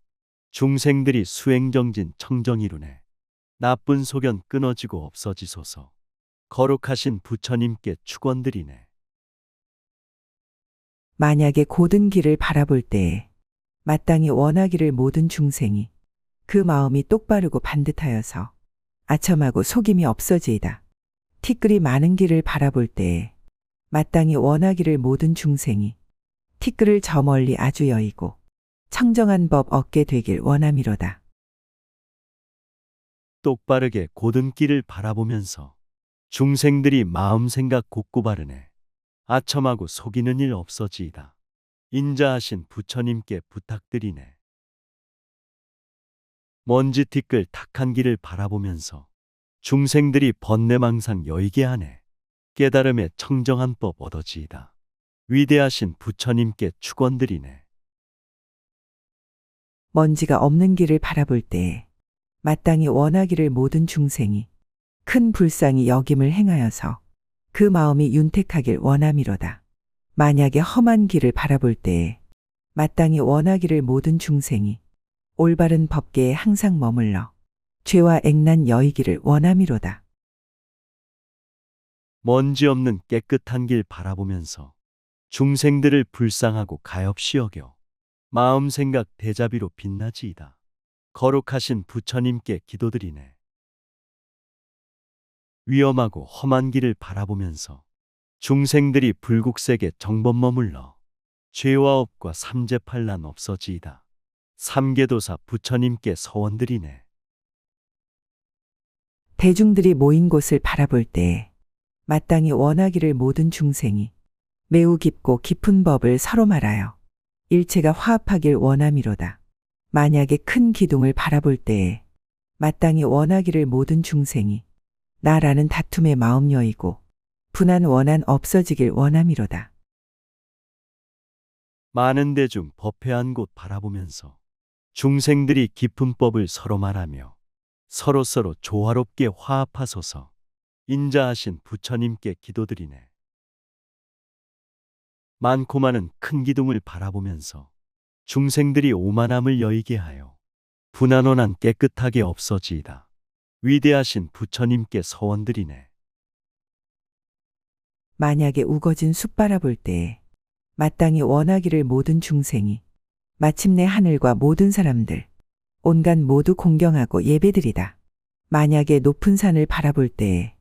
중생들이 수행정진 청정이루네. 나쁜 소견 끊어지고 없어지소서. 거룩하신 부처님께 축원드리네. 만약에 고든 길을 바라볼 때에 마땅히 원하기를 모든 중생이 그 마음이 똑바르고 반듯하여서 아첨하고 속임이 없어지이다. 티끌이 많은 길을 바라볼 때에 마땅히 원하기를 모든 중생이 티끌을 저 멀리 아주 여의고 청정한 법 얻게 되길 원함이로다. 똑바르게 고든 길을 바라보면서 중생들이 마음 생각 곱고 바르네. 아첨하고 속이는 일 없어지이다. 인자하신 부처님께 부탁드리네. 먼지 티끌 탁한 길을 바라보면서 중생들이 번뇌망상 여의게 하네. 깨달음의 청정한 법 얻어지이다. 위대하신 부처님께 축원드리네. 먼지가 없는 길을 바라볼 때에 마땅히 원하기를 모든 중생이 큰 불상이 여김을 행하여서 그 마음이 윤택하길 원함이로다. 만약에 험한 길을 바라볼 때에 마땅히 원하기를 모든 중생이 올바른 법계에 항상 머물러 죄와 액난 여의기를 원함이로다. 먼지 없는 깨끗한 길 바라보면서 중생들을 불쌍하고 가엾이 여겨 마음 생각 대자비로 빛나지이다. 거룩하신 부처님께 기도드리네. 위험하고 험한 길을 바라보면서 중생들이 불국색에 정법 머물러 죄와 업과 삼재팔란 없어지이다. 삼계도사 부처님께 서원드리네. 대중들이 모인 곳을 바라볼 때에 마땅히 원하기를 모든 중생이 매우 깊고 깊은 법을 서로 말하여 일체가 화합하길 원함이로다. 만약에 큰 기둥을 바라볼 때에 마땅히 원하기를 모든 중생이 나라는 다툼의 마음 여이고 분한 원한 없어지길 원함이로다. 많은 대중 법회한 곳 바라보면서 중생들이 깊은 법을 서로 말하며 서로서로 조화롭게 화합하소서. 인자하신 부처님께 기도드리네. 많고 많은 큰 기둥을 바라보면서 중생들이 오만함을 여의게 하여 분한원한 깨끗하게 없어지이다. 위대하신 부처님께 서원드리네. 만약에 우거진 숲 바라볼 때에 마땅히 원하기를 모든 중생이 마침내 하늘과 모든 사람들 온갖 모두 공경하고 예배드리다. 만약에 높은 산을 바라볼 때에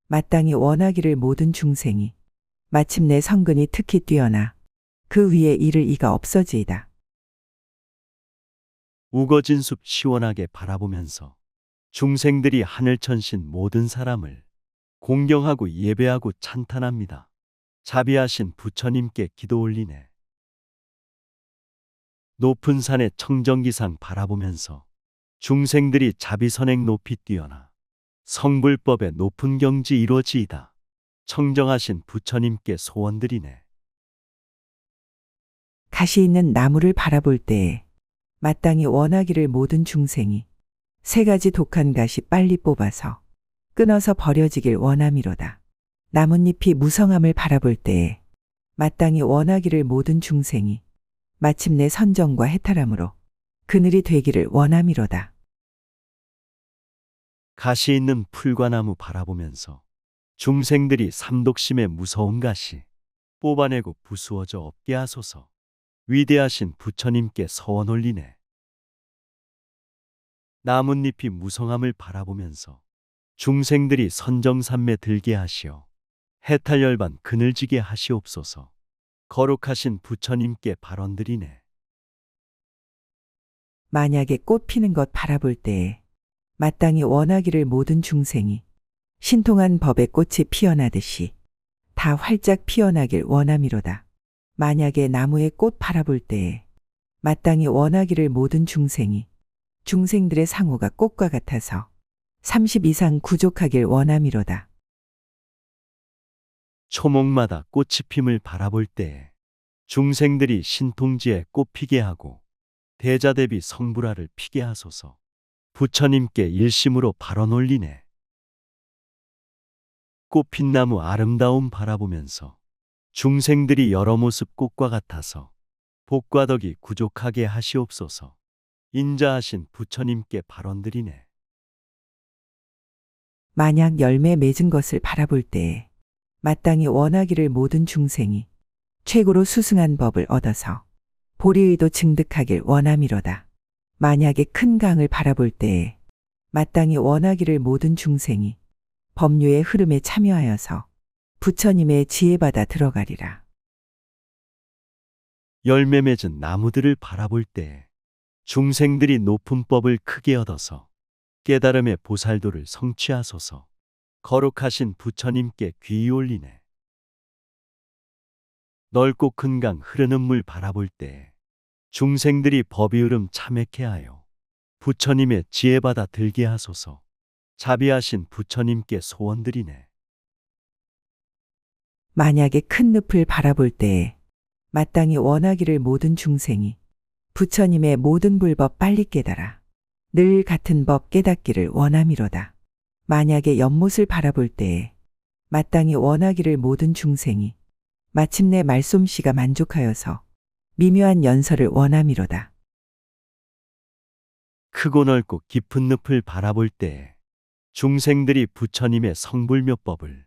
마땅히 원하기를 모든 중생이 마침내 성근이 특히 뛰어나 그 위에 이를 이가 없어지이다. 우거진 숲 시원하게 바라보면서 중생들이 하늘천신 모든 사람을 공경하고 예배하고 찬탄합니다. 자비하신 부처님께 기도 올리네. 높은 산의 청정기상 바라보면서 중생들이 자비선행 높이 뛰어나 성불법의 높은 경지 이루어지이다. 청정하신 부처님께 소원드리네. 가시 있는 나무를 바라볼 때에 마땅히 원하기를 모든 중생이 세 가지 독한 가시 빨리 뽑아서 끊어서 버려지길 원함이로다. 나뭇잎이 무성함을 바라볼 때에 마땅히 원하기를 모든 중생이 마침내 선정과 해탈함으로 그늘이 되기를 원함이로다. 가시 있는 풀과 나무 바라보면서 중생들이 삼독심의 무서운 가시 뽑아내고 부수어져 없게 하소서. 위대하신 부처님께 서원 올리네. 나뭇잎이 무성함을 바라보면서 중생들이 선정삼매 들게 하시어 해탈열반 그늘지게 하시옵소서. 거룩하신 부처님께 발언드리네. 만약에 꽃 피는 것 바라볼 때에 마땅히 원하기를 모든 중생이 신통한 법의 꽃이 피어나듯이 다 활짝 피어나길 원함이로다. 만약에 나무의 꽃 바라볼 때에 마땅히 원하기를 모든 중생이 중생들의 상호가 꽃과 같아서 30 이상 구족하길 원함이로다. 초목마다 꽃이 핌을 바라볼 때에 중생들이 신통지에 꽃 피게 하고 대자대비 성불화를 피게 하소서. 부처님께 일심으로 발언 올리네. 꽃핀 나무 아름다움 바라보면서 중생들이 여러 모습 꽃과 같아서 복과 덕이 구족하게 하시옵소서. 인자하신 부처님께 발언드리네. 만약 열매 맺은 것을 바라볼 때에 마땅히 원하기를 모든 중생이 최고로 수승한 법을 얻어서 보리의도 증득하길 원함이로다. 만약에 큰 강을 바라볼 때에 마땅히 원하기를 모든 중생이 법류의 흐름에 참여하여서 부처님의 지혜받아 들어가리라. 열매 맺은 나무들을 바라볼 때에 중생들이 높은 법을 크게 얻어서 깨달음의 보살도를 성취하소서. 거룩하신 부처님께 귀 올리네. 넓고 큰 강 흐르는 물 바라볼 때에 중생들이 법의 흐름 참회케 하여 부처님의 지혜받아 들게 하소서. 자비하신 부처님께 소원드리네. 만약에 큰 늪을 바라볼 때에 마땅히 원하기를 모든 중생이 부처님의 모든 불법 빨리 깨달아 늘 같은 법 깨닫기를 원함이로다. 만약에 연못을 바라볼 때에 마땅히 원하기를 모든 중생이 마침내 말솜씨가 만족하여서 미묘한 연설을 원함이로다. 크고 넓고 깊은 늪을 바라볼 때에 중생들이 부처님의 성불묘법을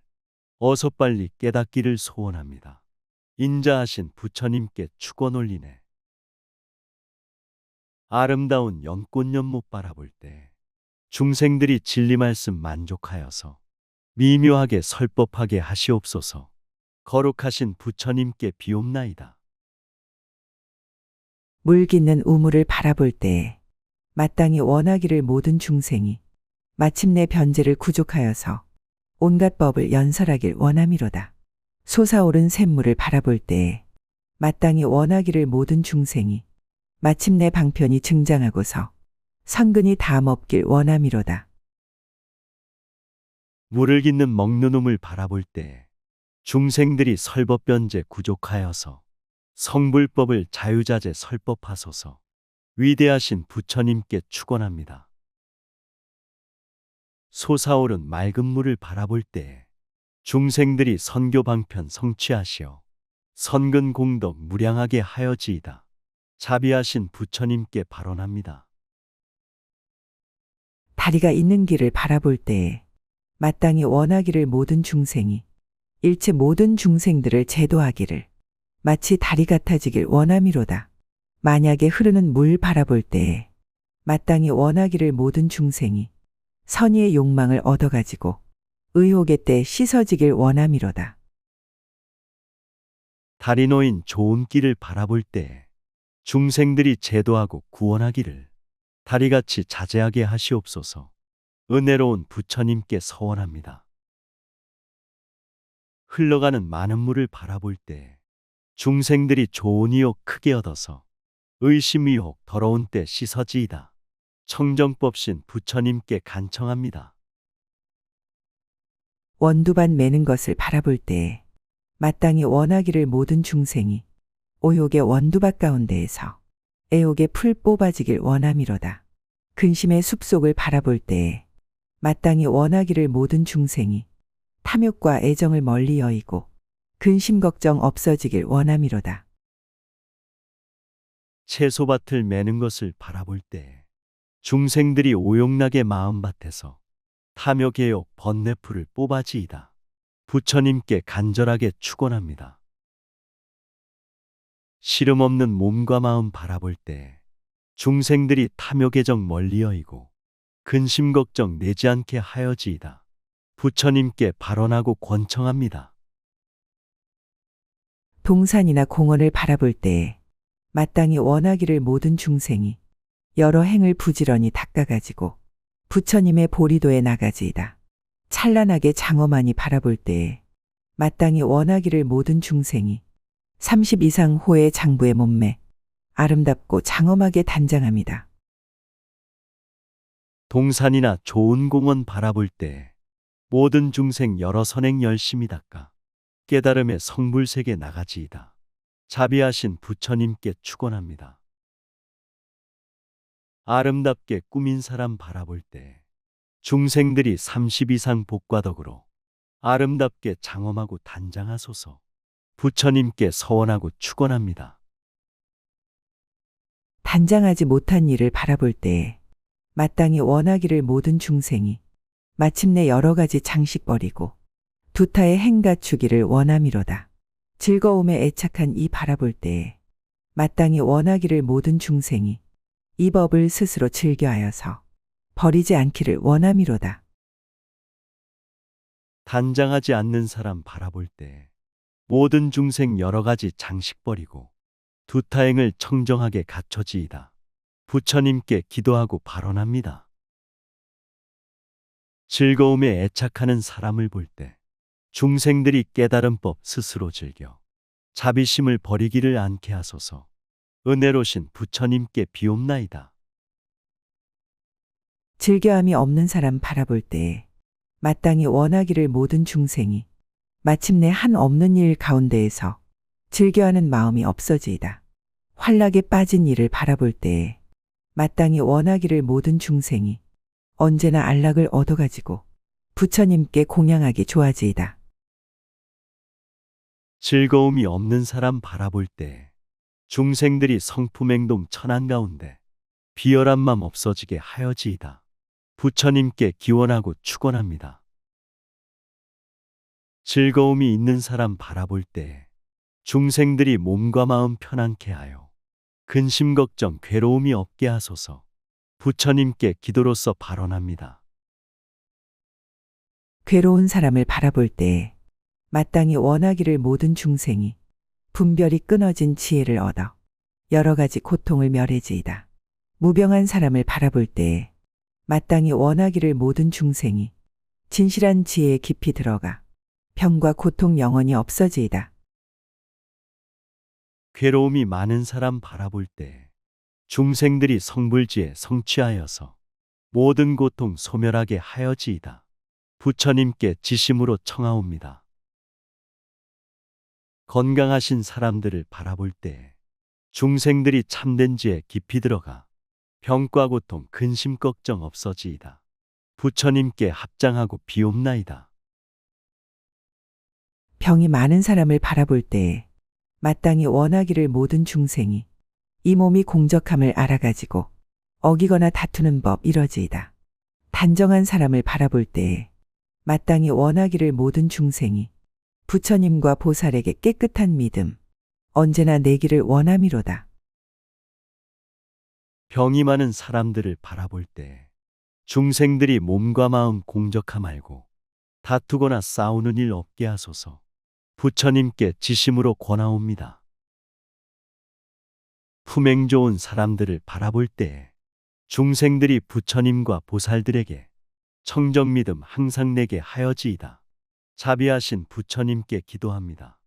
어서 빨리 깨닫기를 소원합니다. 인자하신 부처님께 축원 올리네. 아름다운 연꽃연못 바라볼 때 중생들이 진리 말씀 만족하여서 미묘하게 설법하게 하시옵소서. 거룩하신 부처님께 비옵나이다. 물 깃는 우물을 바라볼 때에 마땅히 원하기를 모든 중생이 마침내 변제를 구족하여서 온갖 법을 연설하길 원함이로다. 솟아오른 샘물을 바라볼 때에 마땅히 원하기를 모든 중생이 마침내 방편이 증장하고서 성근이 다 먹길 원함이로다. 물을 깃는 먹는 우물 바라볼 때에 중생들이 설법변제 구족하여서 성불법을 자유자재 설법하소서. 위대하신 부처님께 축원합니다. 솟아오른 맑은 물을 바라볼 때에 중생들이 선교 방편 성취하시어 선근 공덕 무량하게 하여지이다. 자비하신 부처님께 발언합니다. 다리가 있는 길을 바라볼 때에 마땅히 원하기를 모든 중생이 일체 모든 중생들을 제도하기를 마치 다리 같아지길 원함이로다. 만약에 흐르는 물 바라볼 때에 마땅히 원하기를 모든 중생이 선의의 욕망을 얻어가지고 의혹의 때 씻어지길 원함이로다. 달이 놓인 좋은 길을 바라볼 때에 중생들이 제도하고 구원하기를 다리같이 자제하게 하시옵소서. 은혜로운 부처님께 서원합니다. 흘러가는 많은 물을 바라볼 때에 중생들이 좋은 이욕 크게 얻어서 의심의혹 더러운 때 씻어지이다. 청정법신 부처님께 간청합니다. 원두밭 매는 것을 바라볼 때에 마땅히 원하기를 모든 중생이 오욕의 원두밭 가운데에서 애욕의 풀 뽑아지길 원함이로다. 근심의 숲속을 바라볼 때에 마땅히 원하기를 모든 중생이 탐욕과 애정을 멀리 여의고 근심 걱정 없어지길 원함이로다. 채소밭을 매는 것을 바라볼 때 중생들이 오용나게 마음밭에서 탐욕 개욕 번뇌풀을 뽑아지이다. 부처님께 간절하게 축원합니다. 시름 없는 몸과 마음 바라볼 때 중생들이 탐욕애정 멀리 여이고 근심 걱정 내지 않게 하여지이다. 부처님께 발언하고 권청합니다. 동산이나 공원을 바라볼 때 마땅히 원하기를 모든 중생이 여러 행을 부지런히 닦아가지고 부처님의 보리도에 나가지이다. 찬란하게 장엄하니 바라볼 때에 마땅히 원하기를 모든 중생이 30 이상 호의 장부의 몸매 아름답고 장엄하게 단장합니다. 동산이나 좋은 공원 바라볼 때 모든 중생 여러 선행 열심히 닦아 깨달음의 성불세계 나가지이다. 자비하신 부처님께 축원합니다. 아름답게 꾸민 사람 바라볼 때 중생들이 30 이상 복과 덕으로 아름답게 장엄하고 단장하소서. 부처님께 서원하고 축원합니다. 단장하지 못한 일을 바라볼 때에 마땅히 원하기를 모든 중생이 마침내 여러 가지 장식 버리고 두타의 행 갖추기를 원함이로다. 즐거움에 애착한 이 바라볼 때에 마땅히 원하기를 모든 중생이 이 법을 스스로 즐겨하여서 버리지 않기를 원함이로다. 단장하지 않는 사람 바라볼 때 모든 중생 여러 가지 장식 버리고 두타행을 청정하게 갖춰지이다. 부처님께 기도하고 발언합니다. 즐거움에 애착하는 사람을 볼 때 중생들이 깨달은 법 스스로 즐겨 자비심을 버리기를 않게 하소서. 은혜로신 부처님께 비옵나이다. 즐겨함이 없는 사람 바라볼 때에 마땅히 원하기를 모든 중생이 마침내 한 없는 일 가운데에서 즐겨하는 마음이 없어지이다. 환락에 빠진 이를 바라볼 때에 마땅히 원하기를 모든 중생이 언제나 안락을 얻어가지고 부처님께 공양하기 좋아지이다. 즐거움이 없는 사람 바라볼 때 중생들이 성품행동 천안 가운데 비열한 맘 없어지게 하여지이다. 부처님께 기원하고 축원합니다. 즐거움이 있는 사람 바라볼 때 중생들이 몸과 마음 편안케 하여 근심 걱정 괴로움이 없게 하소서. 부처님께 기도로서 발언합니다. 괴로운 사람을 바라볼 때에 마땅히 원하기를 모든 중생이 분별이 끊어진 지혜를 얻어 여러 가지 고통을 멸해지이다. 무병한 사람을 바라볼 때에 마땅히 원하기를 모든 중생이 진실한 지혜에 깊이 들어가 병과 고통 영원히 없어지이다. 괴로움이 많은 사람 바라볼 때 중생들이 성불지에 성취하여서 모든 고통 소멸하게 하여지이다. 부처님께 지심으로 청하옵니다. 건강하신 사람들을 바라볼 때 중생들이 참된 지에 깊이 들어가 병과 고통 근심 걱정 없어지이다. 부처님께 합장하고 비옵나이다. 병이 많은 사람을 바라볼 때에 마땅히 원하기를 모든 중생이 이 몸이 공적함을 알아가지고 어기거나 다투는 법 이러지이다. 단정한 사람을 바라볼 때에 마땅히 원하기를 모든 중생이 부처님과 보살에게 깨끗한 믿음 언제나 내기를 원함이로다. 병이 많은 사람들을 바라볼 때 중생들이 몸과 마음 공적함 알고 다투거나 싸우는 일 없게 하소서. 부처님께 지심으로 권하옵니다. 품행 좋은 사람들을 바라볼 때 중생들이 부처님과 보살들에게 청정 믿음 항상 내게 하여지이다. 자비하신 부처님께 기도합니다.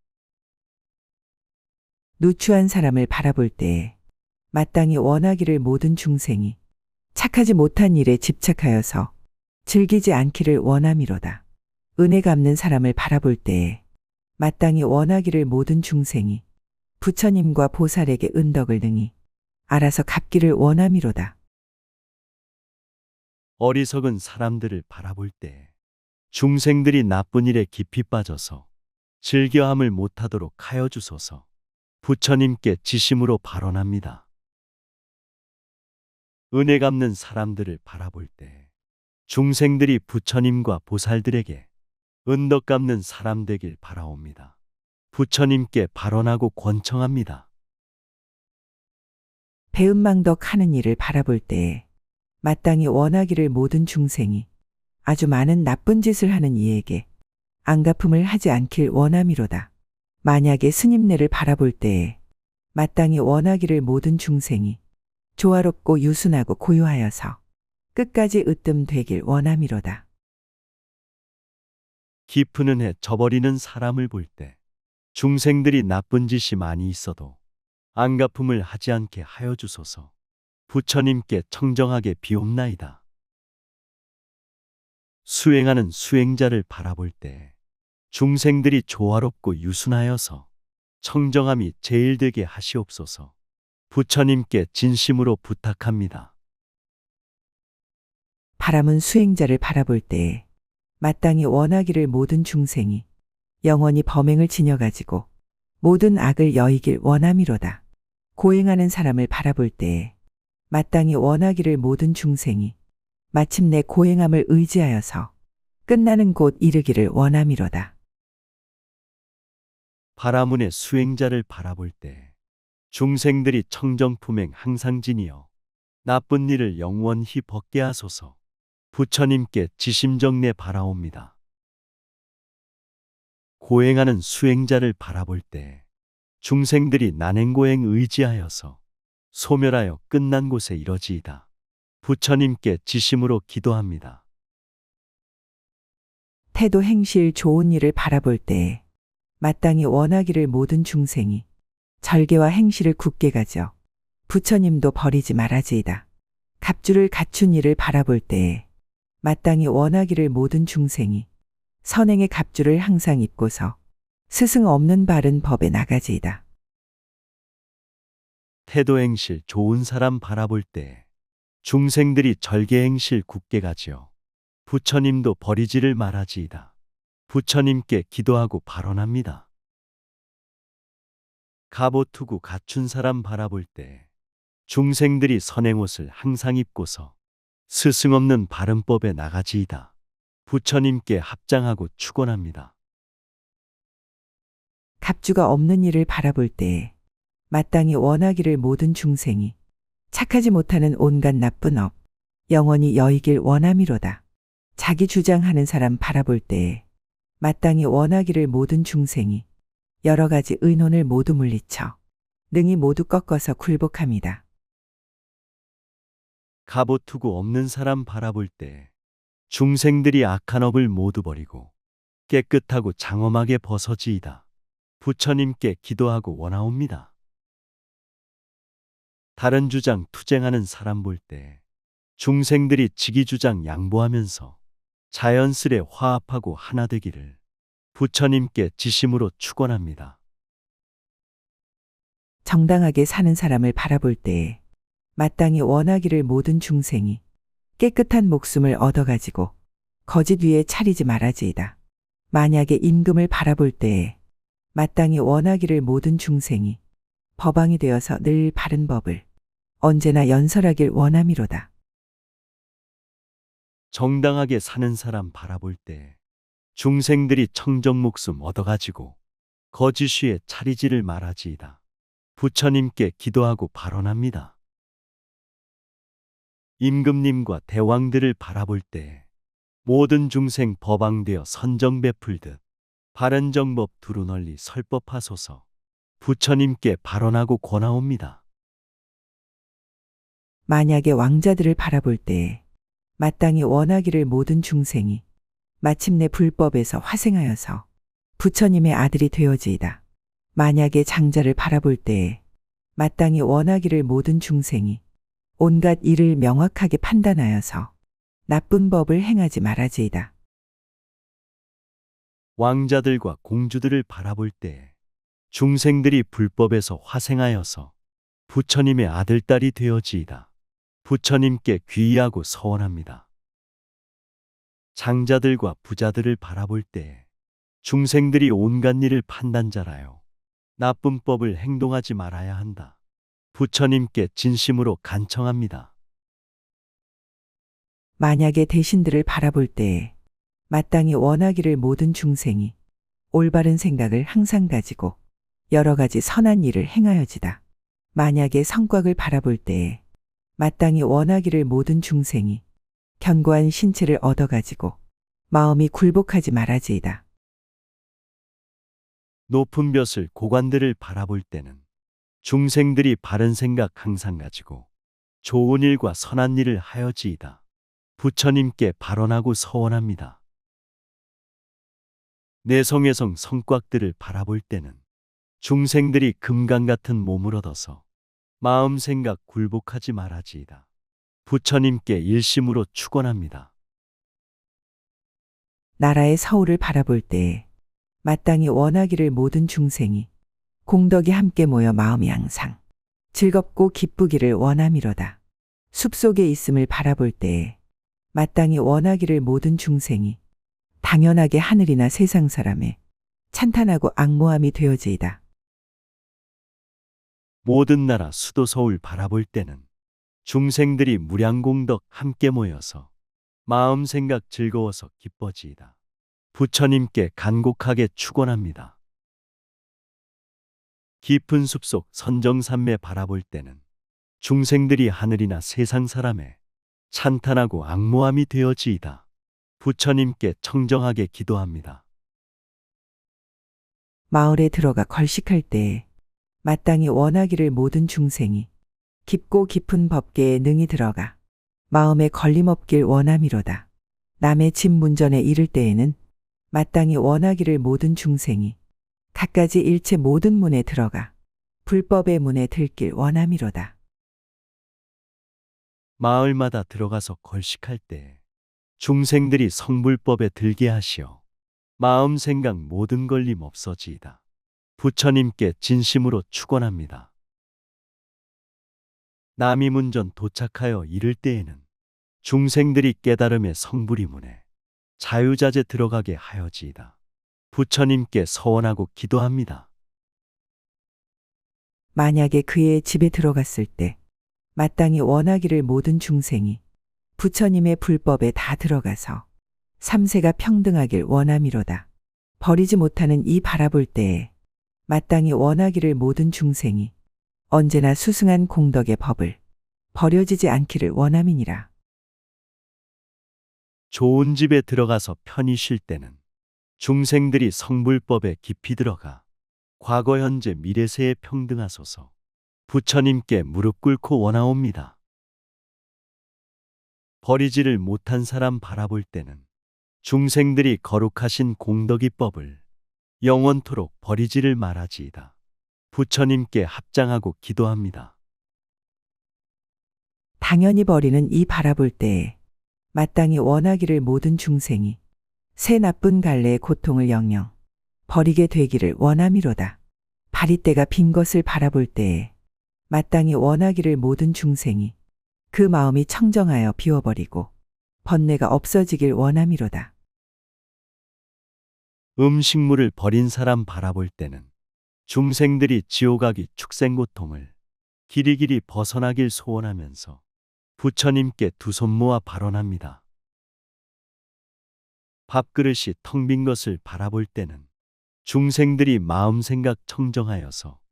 누추한 사람을 바라볼 때에 마땅히 원하기를 모든 중생이 착하지 못한 일에 집착하여서 즐기지 않기를 원함이로다. 은혜 갚는 사람을 바라볼 때에 마땅히 원하기를 모든 중생이 부처님과 보살에게 은덕을 능히 알아서 갚기를 원함이로다. 어리석은 사람들을 바라볼 때 중생들이 나쁜 일에 깊이 빠져서 즐겨함을 못하도록 하여 주소서. 부처님께 지심으로 발언합니다. 은혜 갚는 사람들을 바라볼 때 중생들이 부처님과 보살들에게 은덕 갚는 사람 되길 바라옵니다. 부처님께 발언하고 권청합니다. 배은망덕하는 이를 바라볼 때에 마땅히 원하기를 모든 중생이 아주 많은 나쁜 짓을 하는 이에게 안갚음을 하지 않길 원함이로다. 만약에 스님네를 바라볼 때에 마땅히 원하기를 모든 중생이 조화롭고 유순하고 고요하여서 끝까지 으뜸되길 원함이로다. 깊은 은혜 저버리는 사람을 볼 때 중생들이 나쁜 짓이 많이 있어도 안갚음을 하지 않게 하여 주소서. 부처님께 청정하게 비옵나이다. 수행하는 수행자를 바라볼 때 중생들이 조화롭고 유순하여서 청정함이 제일 되게 하시옵소서. 부처님께 진심으로 부탁합니다. 바람은 수행자를 바라볼 때에 마땅히 원하기를 모든 중생이 영원히 범행을 지녀가지고 모든 악을 여이길 원함이로다. 고행하는 사람을 바라볼 때에 마땅히 원하기를 모든 중생이 마침내 고행함을 의지하여서 끝나는 곳 이르기를 원함이로다. 바라문의 수행자를 바라볼 때 중생들이 청정품행 항상 지니어 나쁜 일을 영원히 벗게 하소서. 부처님께 지심정내 바라옵니다. 고행하는 수행자를 바라볼 때 중생들이 난행고행 의지하여서 소멸하여 끝난 곳에 이러지이다. 부처님께 지심으로 기도합니다. 태도 행실 좋은 일을 바라볼 때에 마땅히 원하기를 모든 중생이 절개와 행실을 굳게 가져 부처님도 버리지 말아지이다. 갑주를 갖춘 이를 바라볼 때에 마땅히 원하기를 모든 중생이 선행의 갑주를 항상 입고서 스승 없는 바른 법에 나가지이다. 태도 행실 좋은 사람 바라볼 때 중생들이 절개 행실 굳게 가지어 부처님도 버리지를 말아지이다. 부처님께 기도하고 발언합니다. 갑오투구 갖춘 사람 바라볼 때 중생들이 선행옷을 항상 입고서 스승 없는 바른 법에 나가지이다. 부처님께 합장하고 축원합니다. 갑주가 없는 이를 바라볼 때에 마땅히 원하기를 모든 중생이 착하지 못하는 온갖 나쁜 업 영원히 여이길 원함이로다. 자기 주장하는 사람 바라볼 때에 마땅히 원하기를 모든 중생이 여러 가지 의논을 모두 물리쳐 능히 모두 꺾어서 굴복합니다. 갑오투구 없는 사람 바라볼 때 중생들이 악한 업을 모두 버리고 깨끗하고 장엄하게 벗어지이다. 부처님께 기도하고 원하옵니다. 다른 주장 투쟁하는 사람 볼 때 중생들이 지기 주장 양보하면서 자연스레 화합하고 하나 되기를 부처님께 지심으로 축원합니다. 정당하게 사는 사람을 바라볼 때에 마땅히 원하기를 모든 중생이 깨끗한 목숨을 얻어가지고 거짓 위에 차리지 말아지이다. 만약에 임금을 바라볼 때에 마땅히 원하기를 모든 중생이 법왕이 되어서 늘 바른 법을 언제나 연설하길 원함이로다. 정당하게 사는 사람 바라볼 때 중생들이 청정 목숨 얻어가지고 거짓 위에 차리지를 말아지이다. 부처님께 기도하고 발언합니다. 임금님과 대왕들을 바라볼 때 모든 중생 법왕되어 선정 베풀듯 바른 정법 두루 널리 설법하소서. 부처님께 발언하고 권하옵니다. 만약에 왕자들을 바라볼 때에 마땅히 원하기를 모든 중생이 마침내 불법에서 화생하여서 부처님의 아들이 되어지이다. 만약에 장자를 바라볼 때에 마땅히 원하기를 모든 중생이 온갖 일을 명확하게 판단하여서 나쁜 법을 행하지 말아지이다. 왕자들과 공주들을 바라볼 때 중생들이 불법에서 화생하여서 부처님의 아들딸이 되어지이다. 부처님께 귀의하고 서원합니다. 장자들과 부자들을 바라볼 때 중생들이 온갖 일을 판단잘하여 나쁜 법을 행동하지 말아야 한다. 부처님께 진심으로 간청합니다. 만약에 대신들을 바라볼 때에 마땅히 원하기를 모든 중생이 올바른 생각을 항상 가지고 여러 가지 선한 일을 행하여지다. 만약에 성곽을 바라볼 때에 마땅히 원하기를 모든 중생이 견고한 신체를 얻어가지고 마음이 굴복하지 말아지이다. 높은 벼슬 고관들을 바라볼 때는 중생들이 바른 생각 항상 가지고 좋은 일과 선한 일을 하여지이다. 부처님께 발언하고 서원합니다. 내성외성 성곽들을 바라볼 때는 중생들이 금강 같은 몸을 얻어서 마음 생각 굴복하지 말아지이다. 부처님께 일심으로 축원합니다. 나라의 서울을 바라볼 때에 마땅히 원하기를 모든 중생이 공덕이 함께 모여 마음이 항상 즐겁고 기쁘기를 원함이로다. 숲속에 있음을 바라볼 때에 마땅히 원하기를 모든 중생이 당연하게 하늘이나 세상 사람에 찬탄하고 앙모함이 되어지이다. 모든 나라 수도 서울 바라볼 때는 중생들이 무량공덕 함께 모여서 마음 생각 즐거워서 기뻐지이다. 부처님께 간곡하게 축원합니다. 깊은 숲속 선정산매 바라볼 때는 중생들이 하늘이나 세상 사람에 찬탄하고 앙모함이 되어지이다. 부처님께 청정하게 기도합니다. 마을에 들어가 걸식할 때에 마땅히 원하기를 모든 중생이 깊고 깊은 법계에 능히 들어가 마음에 걸림없길 원함이로다. 남의 집 문전에 이를 때에는 마땅히 원하기를 모든 중생이 갖가지 일체 모든 문에 들어가 불법의 문에 들길 원함이로다. 마을마다 들어가서 걸식할 때 중생들이 성불법에 들게 하시어 마음 생각 모든 걸림 없어지이다. 부처님께 진심으로 축원합니다. 남이문전 도착하여 이를 때에는 중생들이 깨달음의 성불이문에 자유자재 들어가게 하여지이다. 부처님께 서원하고 기도합니다. 만약에 그의 집에 들어갔을 때 마땅히 원하기를 모든 중생이 부처님의 불법에 다 들어가서 삼세가 평등하길 원함이로다. 버리지 못하는 이 바라볼 때에 마땅히 원하기를 모든 중생이 언제나 수승한 공덕의 법을 버려지지 않기를 원함이니라. 좋은 집에 들어가서 편히 쉴 때는 중생들이 성불법에 깊이 들어가 과거 현재 미래세에 평등하소서 부처님께 무릎 꿇고 원하옵니다. 버리지를 못한 사람 바라볼 때는 중생들이 거룩하신 공덕의 법을 영원토록 버리지를 말아지이다. 부처님께 합장하고 기도합니다. 당연히 버리는 이 바라볼 때에 마땅히 원하기를 모든 중생이 새 나쁜 갈래의 고통을 영영 버리게 되기를 원함이로다. 바리떼가 빈 것을 바라볼 때에 마땅히 원하기를 모든 중생이 그 마음이 청정하여 비워버리고 번뇌가 없어지길 원함이로다. 음식물을 버린 사람 바라볼 때는 중생들이 지옥아기 축생고통을 길이길이 벗어나길 소원하면서 부처님께 두 손 모아 발언합니다. 밥그릇이 텅 빈 것을 바라볼 때는 중생들이 마음 생각 청정하여서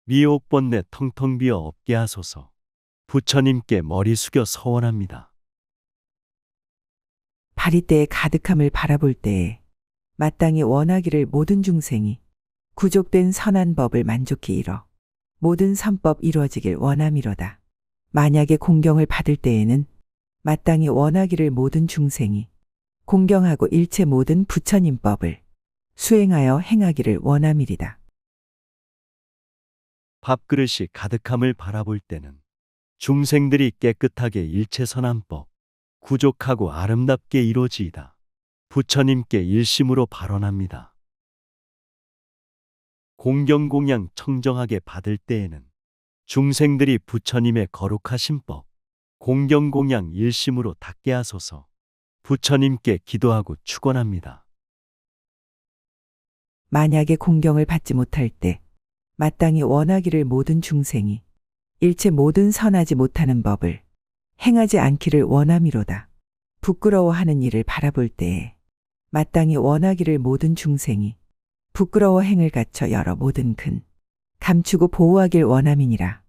미혹 번뇌 텅텅 비어 없게 하소서 부처님께 머리 숙여 서원합니다. 바리떼의 가득함을 바라볼 때에 마땅히 원하기를 모든 중생이 구족된 선한 법을 만족히 이뤄 모든 선법 이루어지길 원함이로다. 만약에 공경을 받을 때에는 마땅히 원하기를 모든 중생이 공경하고 일체 모든 부처님법을 수행하여 행하기를 원함이리다. 밥그릇이 가득함을 바라볼 때는 중생들이 깨끗하게 일체 선한법, 구족하고 아름답게 이루어지이다. 부처님께 일심으로 발언합니다. 공경공양 청정하게 받을 때에는 중생들이 부처님의 거룩하신 법, 공경공양 일심으로 닦게 하소서 부처님께 기도하고 축원합니다. 만약에 공경을 받지 못할 때 마땅히 원하기를 모든 중생이 일체 모든 선하지 못하는 법을 행하지 않기를 원함이로다. 부끄러워하는 이를 바라볼 때에 마땅히 원하기를 모든 중생이 부끄러워 행을 갖춰 여러 모든 근 감추고 보호하길 원함이니라.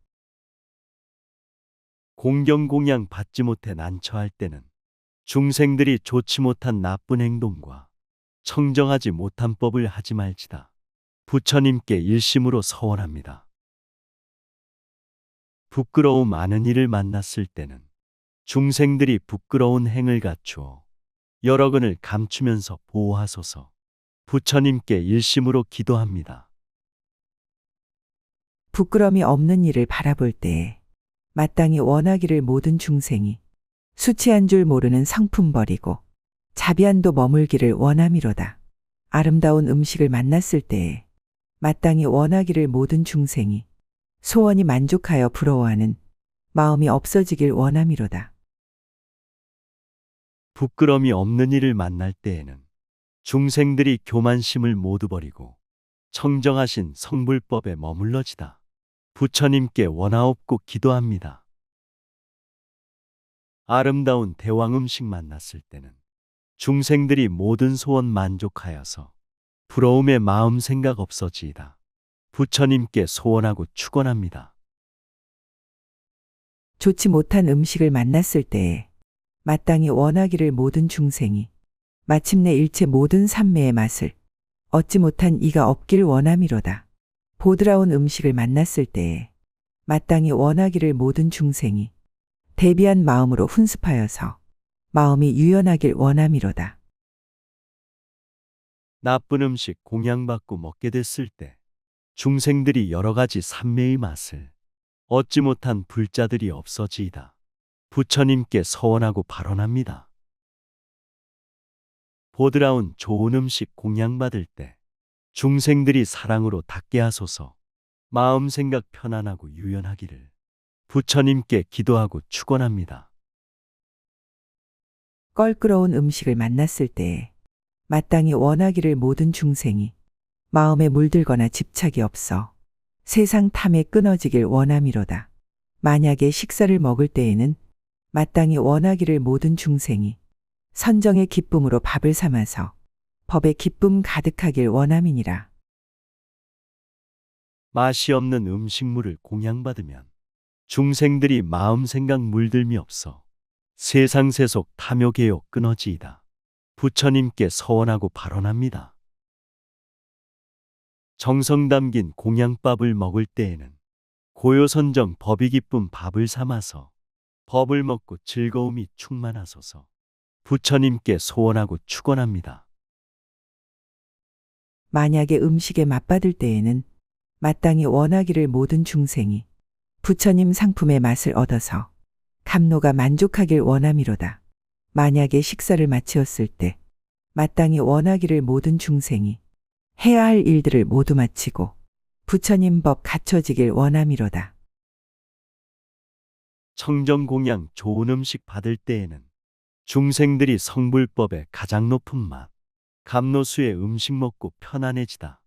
공경공양 받지 못해 난처할 때는 중생들이 좋지 못한 나쁜 행동과 청정하지 못한 법을 하지 말지다. 부처님께 일심으로 서원합니다. 부끄러움 많은 이를 만났을 때는 중생들이 부끄러운 행을 갖추어 여러 근을 감추면서 보호하소서. 부처님께 일심으로 기도합니다. 부끄럼이 없는 이를 바라볼 때에 마땅히 원하기를 모든 중생이 수치한 줄 모르는 성품 버리고 자비한도 머물기를 원함이로다. 아름다운 음식을 만났을 때에 마땅히 원하기를 모든 중생이 소원이 만족하여 부러워하는 마음이 없어지길 원함이로다. 부끄럼이 없는 이를 만날 때에는 중생들이 교만심을 모두 버리고 청정하신 성불법에 머물러지다. 부처님께 원하옵고 기도합니다. 아름다운 대왕 음식 만났을 때는 중생들이 모든 소원 만족하여서 부러움의 마음 생각 없어지이다. 부처님께 소원하고 축원합니다. 좋지 못한 음식을 만났을 때에 마땅히 원하기를 모든 중생이 마침내 일체 모든 삼매의 맛을 얻지 못한 이가 없길 원함이로다. 보드라운 음식을 만났을 때에 마땅히 원하기를 모든 중생이 대비한 마음으로 훈습하여서 마음이 유연하길 원함이로다. 나쁜 음식 공양받고 먹게 됐을 때 중생들이 여러 가지 삼매의 맛을 얻지 못한 불자들이 없어지이다. 부처님께 서원하고 발언합니다. 보드라운 좋은 음식 공양받을 때 중생들이 사랑으로 닦게 하소서. 마음 생각 편안하고 유연하기를 부처님께 기도하고 축원합니다. 껄끄러운 음식을 만났을 때에 마땅히 원하기를 모든 중생이 마음에 물들거나 집착이 없어 세상 탐에 끊어지길 원함이로다. 만약에 식사를 먹을 때에는 마땅히 원하기를 모든 중생이 선정의 기쁨으로 밥을 삼아서 법의 기쁨 가득하길 원함이니라. 맛이 없는 음식물을 공양받으면 중생들이 마음 생각 물들미 없어 세상 세속 탐욕 개욕 끊어지이다. 부처님께 서원하고 발언합니다. 정성 담긴 공양밥을 먹을 때에는 고요선정 법이 기쁨 밥을 삼아서 법을 먹고 즐거움이 충만하소서. 부처님께 소원하고 축원합니다. 만약에 음식에 맛받을 때에는 마땅히 원하기를 모든 중생이 부처님 상품의 맛을 얻어서 감노가 만족하길 원함이로다. 만약에 식사를 마치었을 때 마땅히 원하기를 모든 중생이 해야 할 일들을 모두 마치고 부처님 법 갖춰지길 원함이로다. 청정공양 좋은 음식 받을 때에는 중생들이 성불법의 가장 높은 맛, 감노수의 음식 먹고 편안해지다.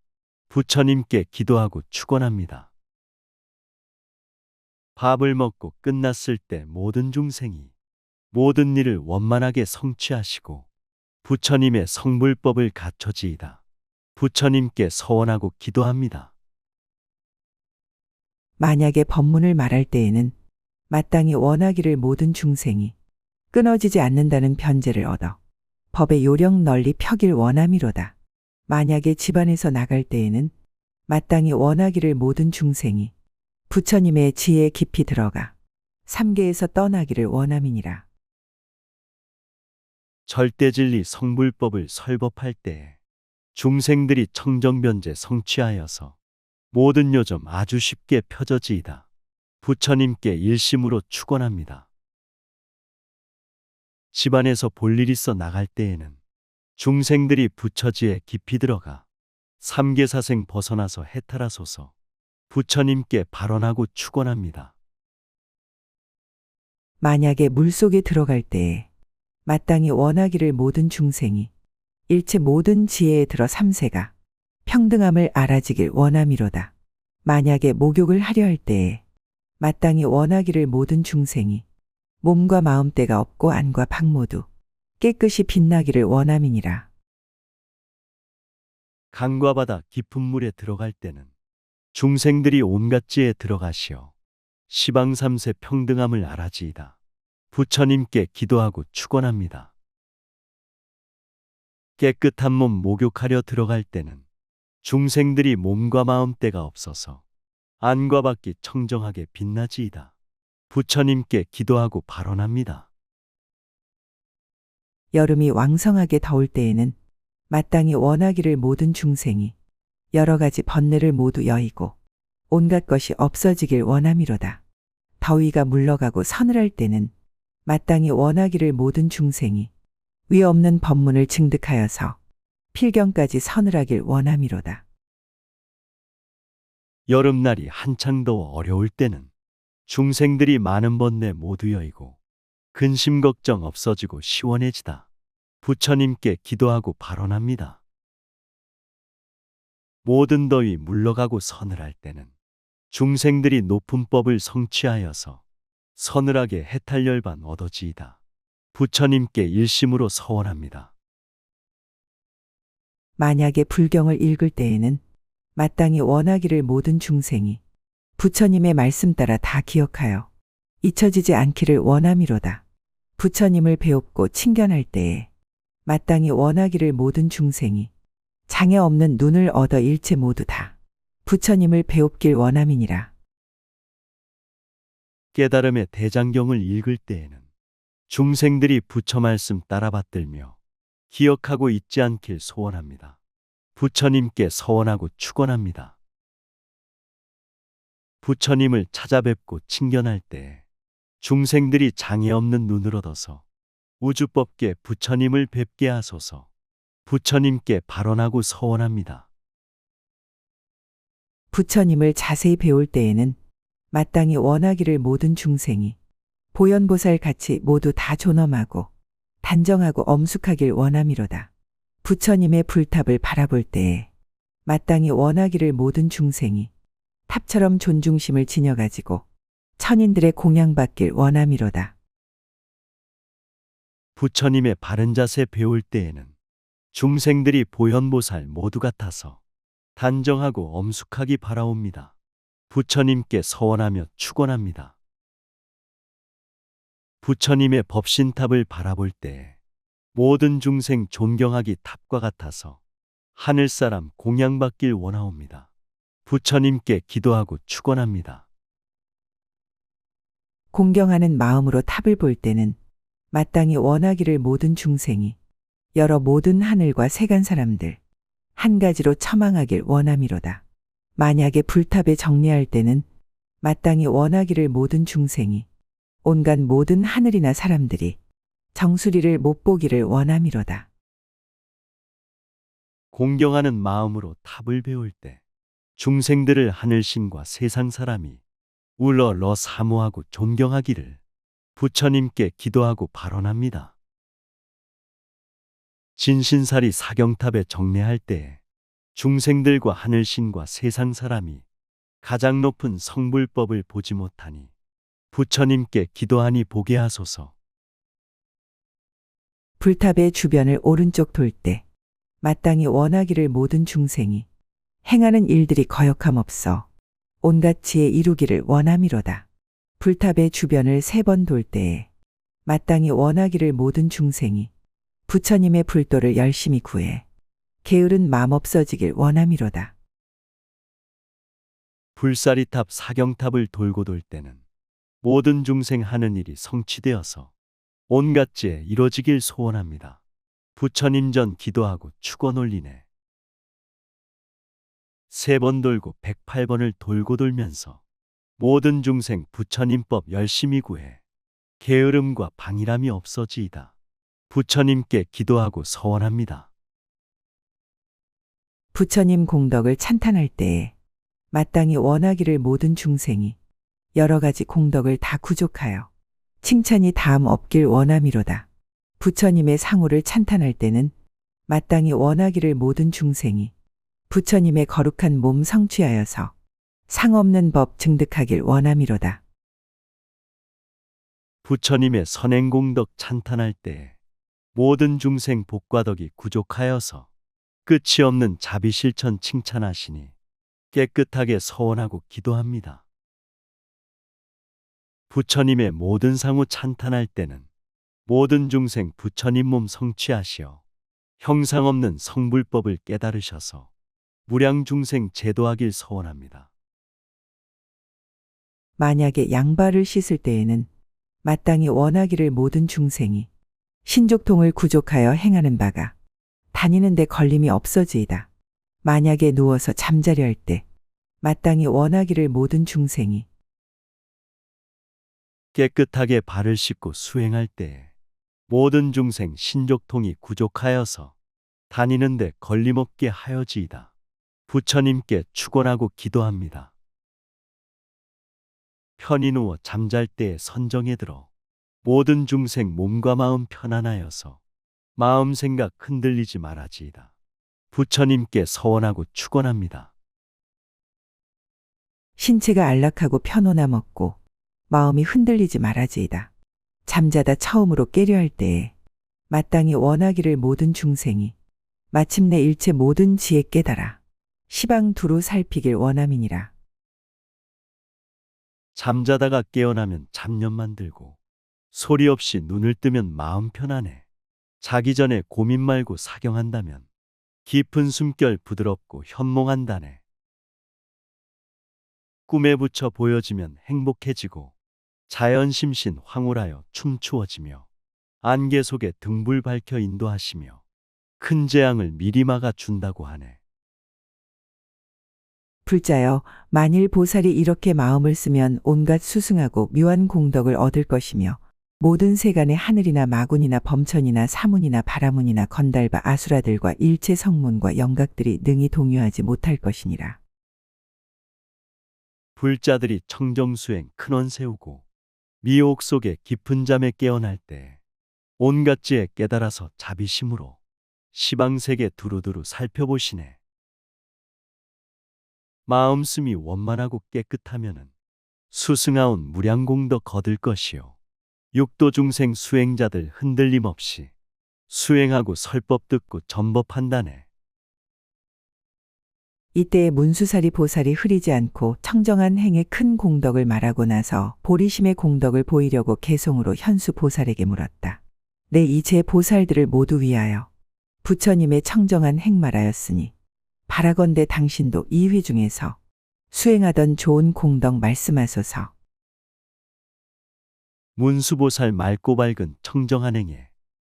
부처님께 기도하고 축원합니다. 밥을 먹고 끝났을 때 모든 중생이 모든 일을 원만하게 성취하시고 부처님의 성불법을 갖춰지이다. 부처님께 서원하고 기도합니다. 만약에 법문을 말할 때에는 마땅히 원하기를 모든 중생이 끊어지지 않는다는 편제를 얻어 법의 요령 널리 펴길 원함이로다. 만약에 집안에서 나갈 때에는 마땅히 원하기를 모든 중생이 부처님의 지혜에 깊이 들어가 삼계에서 떠나기를 원함이니라. 절대진리 성불법을 설법할 때에 중생들이 청정변제 성취하여서 모든 요점 아주 쉽게 펴져지이다. 부처님께 일심으로 축원합니다. 집안에서 볼일 있어 나갈 때에는 중생들이 부처지에 깊이 들어가 삼계사생 벗어나서 해탈하소서. 부처님께 발언하고 축원합니다. 만약에 물속에 들어갈 때에 마땅히 원하기를 모든 중생이 일체 모든 지혜에 들어 삼세가 평등함을 알아지길 원함이로다. 만약에 목욕을 하려 할 때에 마땅히 원하기를 모든 중생이 몸과 마음때가 없고 안과 방 모두 깨끗이 빛나기를 원함이니라. 강과 바다 깊은 물에 들어갈 때는 중생들이 온갖 지에 들어가시어 시방 삼세 평등함을 알아지이다. 부처님께 기도하고 축원합니다. 깨끗한 몸 목욕하려 들어갈 때는 중생들이 몸과 마음때가 없어서 안과 밖이 청정하게 빛나지이다. 부처님께 기도하고 발언합니다. 여름이 왕성하게 더울 때에는 마땅히 원하기를 모든 중생이 여러 가지 번뇌를 모두 여의고 온갖 것이 없어지길 원함이로다. 더위가 물러가고 서늘할 때는 마땅히 원하기를 모든 중생이 위 없는 법문을 증득하여서 필경까지 서늘하길 원함이로다. 여름날이 한창 더워 어려울 때는 중생들이 많은 번뇌 모두 여의고 근심 걱정 없어지고 시원해지다. 부처님께 기도하고 발언합니다. 모든 더위 물러가고 서늘할 때는 중생들이 높은 법을 성취하여서 서늘하게 해탈열반 얻어지이다. 부처님께 일심으로 서원합니다. 만약에 불경을 읽을 때에는 마땅히 원하기를 모든 중생이 부처님의 말씀 따라 다 기억하여 잊혀지지 않기를 원함이로다. 부처님을 배웁고 친견할 때에 마땅히 원하기를 모든 중생이 장애 없는 눈을 얻어 일체 모두 다 부처님을 배웁길 원함이니라. 깨달음의 대장경을 읽을 때에는 중생들이 부처 말씀 따라 받들며 기억하고 잊지 않길 소원합니다. 부처님께 서원하고 축원합니다. 부처님을 찾아뵙고 친견할 때 중생들이 장애 없는 눈을 얻어서 우주법계 부처님을 뵙게 하소서. 부처님께 발언하고 서원합니다. 부처님을 자세히 배울 때에는 마땅히 원하기를 모든 중생이 보현보살 같이 모두 다 존엄하고 단정하고 엄숙하길 원함이로다. 부처님의 불탑을 바라볼 때에 마땅히 원하기를 모든 중생이 탑처럼 존중심을 지녀가지고 천인들의 공양받길 원함이로다. 부처님의 바른 자세 배울 때에는 중생들이 보현보살 모두 같아서 단정하고 엄숙하기 바라옵니다. 부처님께 서원하며 축원합니다. 부처님의 법신탑을 바라볼 때 모든 중생 존경하기 탑과 같아서 하늘사람 공양받길 원하옵니다. 부처님께 기도하고 축원합니다. 공경하는 마음으로 탑을 볼 때는 마땅히 원하기를 모든 중생이 여러 모든 하늘과 세간 사람들 한 가지로 처망하길 원함이로다. 만약에 불탑에 정리할 때는 마땅히 원하기를 모든 중생이 온갖 모든 하늘이나 사람들이 정수리를 못 보기를 원함이로다. 공경하는 마음으로 탑을 배울 때 중생들을 하늘신과 세상 사람이 울러러 사모하고 존경하기를 부처님께 기도하고 발언합니다. 진신사리 사경탑에 정례할 때에 중생들과 하늘신과 세상 사람이 가장 높은 성불법을 보지 못하니 부처님께 기도하니 보게 하소서. 불탑의 주변을 오른쪽 돌 때 마땅히 원하기를 모든 중생이 행하는 일들이 거역함 없어 온갖 지혜 이루기를 원함이로다. 불탑의 주변을 3번 돌 때에 마땅히 원하기를 모든 중생이 부처님의 불도를 열심히 구해 게으른 마음 없어지길 원함이로다. 불사리탑 사경탑을 돌고 돌 때는 모든 중생 하는 일이 성취되어서 온갖 지에 이뤄지길 소원합니다. 부처님 전 기도하고 축원 올리네. 3번 돌고 108번을 돌고 돌면서 모든 중생 부처님법 열심히 구해 게으름과 방일함이 없어지이다. 부처님께 기도하고 서원합니다. 부처님 공덕을 찬탄할 때에 마땅히 원하기를 모든 중생이 여러 가지 공덕을 다 구족하여 칭찬이 다음 없길 원함이로다. 부처님의 상호를 찬탄할 때는 마땅히 원하기를 모든 중생이 부처님의 거룩한 몸 성취하여서 상 없는 법 증득하길 원함이로다. 부처님의 선행공덕 찬탄할 때 모든 중생 복과 덕이 구족하여서 끝이 없는 자비 실천 칭찬하시니 깨끗하게 서원하고 기도합니다. 부처님의 모든 상호 찬탄할 때는 모든 중생 부처님 몸 성취하시어 형상 없는 성불법을 깨달으셔서 무량 중생 제도하길 서원합니다. 만약에 양발을 씻을 때에는 마땅히 원하기를 모든 중생이 신족통을 구족하여 행하는 바가 다니는데 걸림이 없어지이다. 만약에 누워서 잠자려 할 때 마땅히 원하기를 모든 중생이 깨끗하게 발을 씻고 수행할 때에 모든 중생 신족통이 구족하여서 다니는데 걸림없게 하여지이다. 부처님께 축원하고 기도합니다. 편히 누워 잠잘 때에 선정에 들어 모든 중생 몸과 마음 편안하여서 마음 생각 흔들리지 말아지이다. 부처님께 서원하고 축원합니다. 신체가 안락하고 편오나 먹고 마음이 흔들리지 말아지이다. 잠자다 처음으로 깨려 할 때에 마땅히 원하기를 모든 중생이 마침내 일체 모든 지혜 깨달아 시방 두루 살피길 원함이니라. 잠자다가 깨어나면 잡념만 들고 소리 없이 눈을 뜨면 마음 편안해. 자기 전에 고민 말고 사경한다면 깊은 숨결 부드럽고 현몽한다네. 꿈에 붙여 보여지면 행복해지고 자연심신 황홀하여 춤추어지며 안개 속에 등불 밝혀 인도하시며 큰 재앙을 미리 막아 준다고 하네. 불자여, 만일 보살이 이렇게 마음을 쓰면 온갖 수승하고 묘한 공덕을 얻을 것이며 모든 세간의 하늘이나 마군이나 범천이나 사문이나 바라문이나 건달바 아수라들과 일체 성문과 영각들이 능히 동요하지 못할 것이니라. 불자들이 청정수행 큰원 세우고 미혹 속에 깊은 잠에 깨어날 때 온갖 지혜 깨달아서 자비심으로 시방세계 두루두루 살펴보시네. 마음씀이 원만하고 깨끗하면은 수승하온 무량공덕 거둘 것이요. 육도 중생 수행자들 흔들림 없이 수행하고 설법 듣고 전법한다네. 이때에 문수사리 보살이 흐리지 않고 청정한 행의 큰 공덕을 말하고 나서 보리심의 공덕을 보이려고 개송으로 현수 보살에게 물었다. 내 이제 보살들을 모두 위하여 부처님의 청정한 행 말하였으니 바라건대 당신도 이 회 중에서 수행하던 좋은 공덕 말씀하소서. 문수보살 맑고 밝은 청정한 행에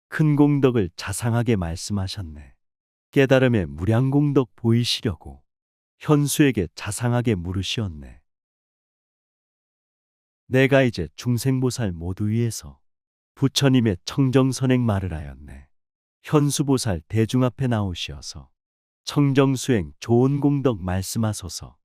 큰 공덕을 자상하게 말씀하셨네. 깨달음의 무량공덕 보이시려고 현수에게 자상하게 물으시었네. 내가 이제 중생보살 모두 위해서 부처님의 청정선행 말을 하였네. 현수보살 대중 앞에 나오시어서 청정수행 좋은 공덕 말씀하소서.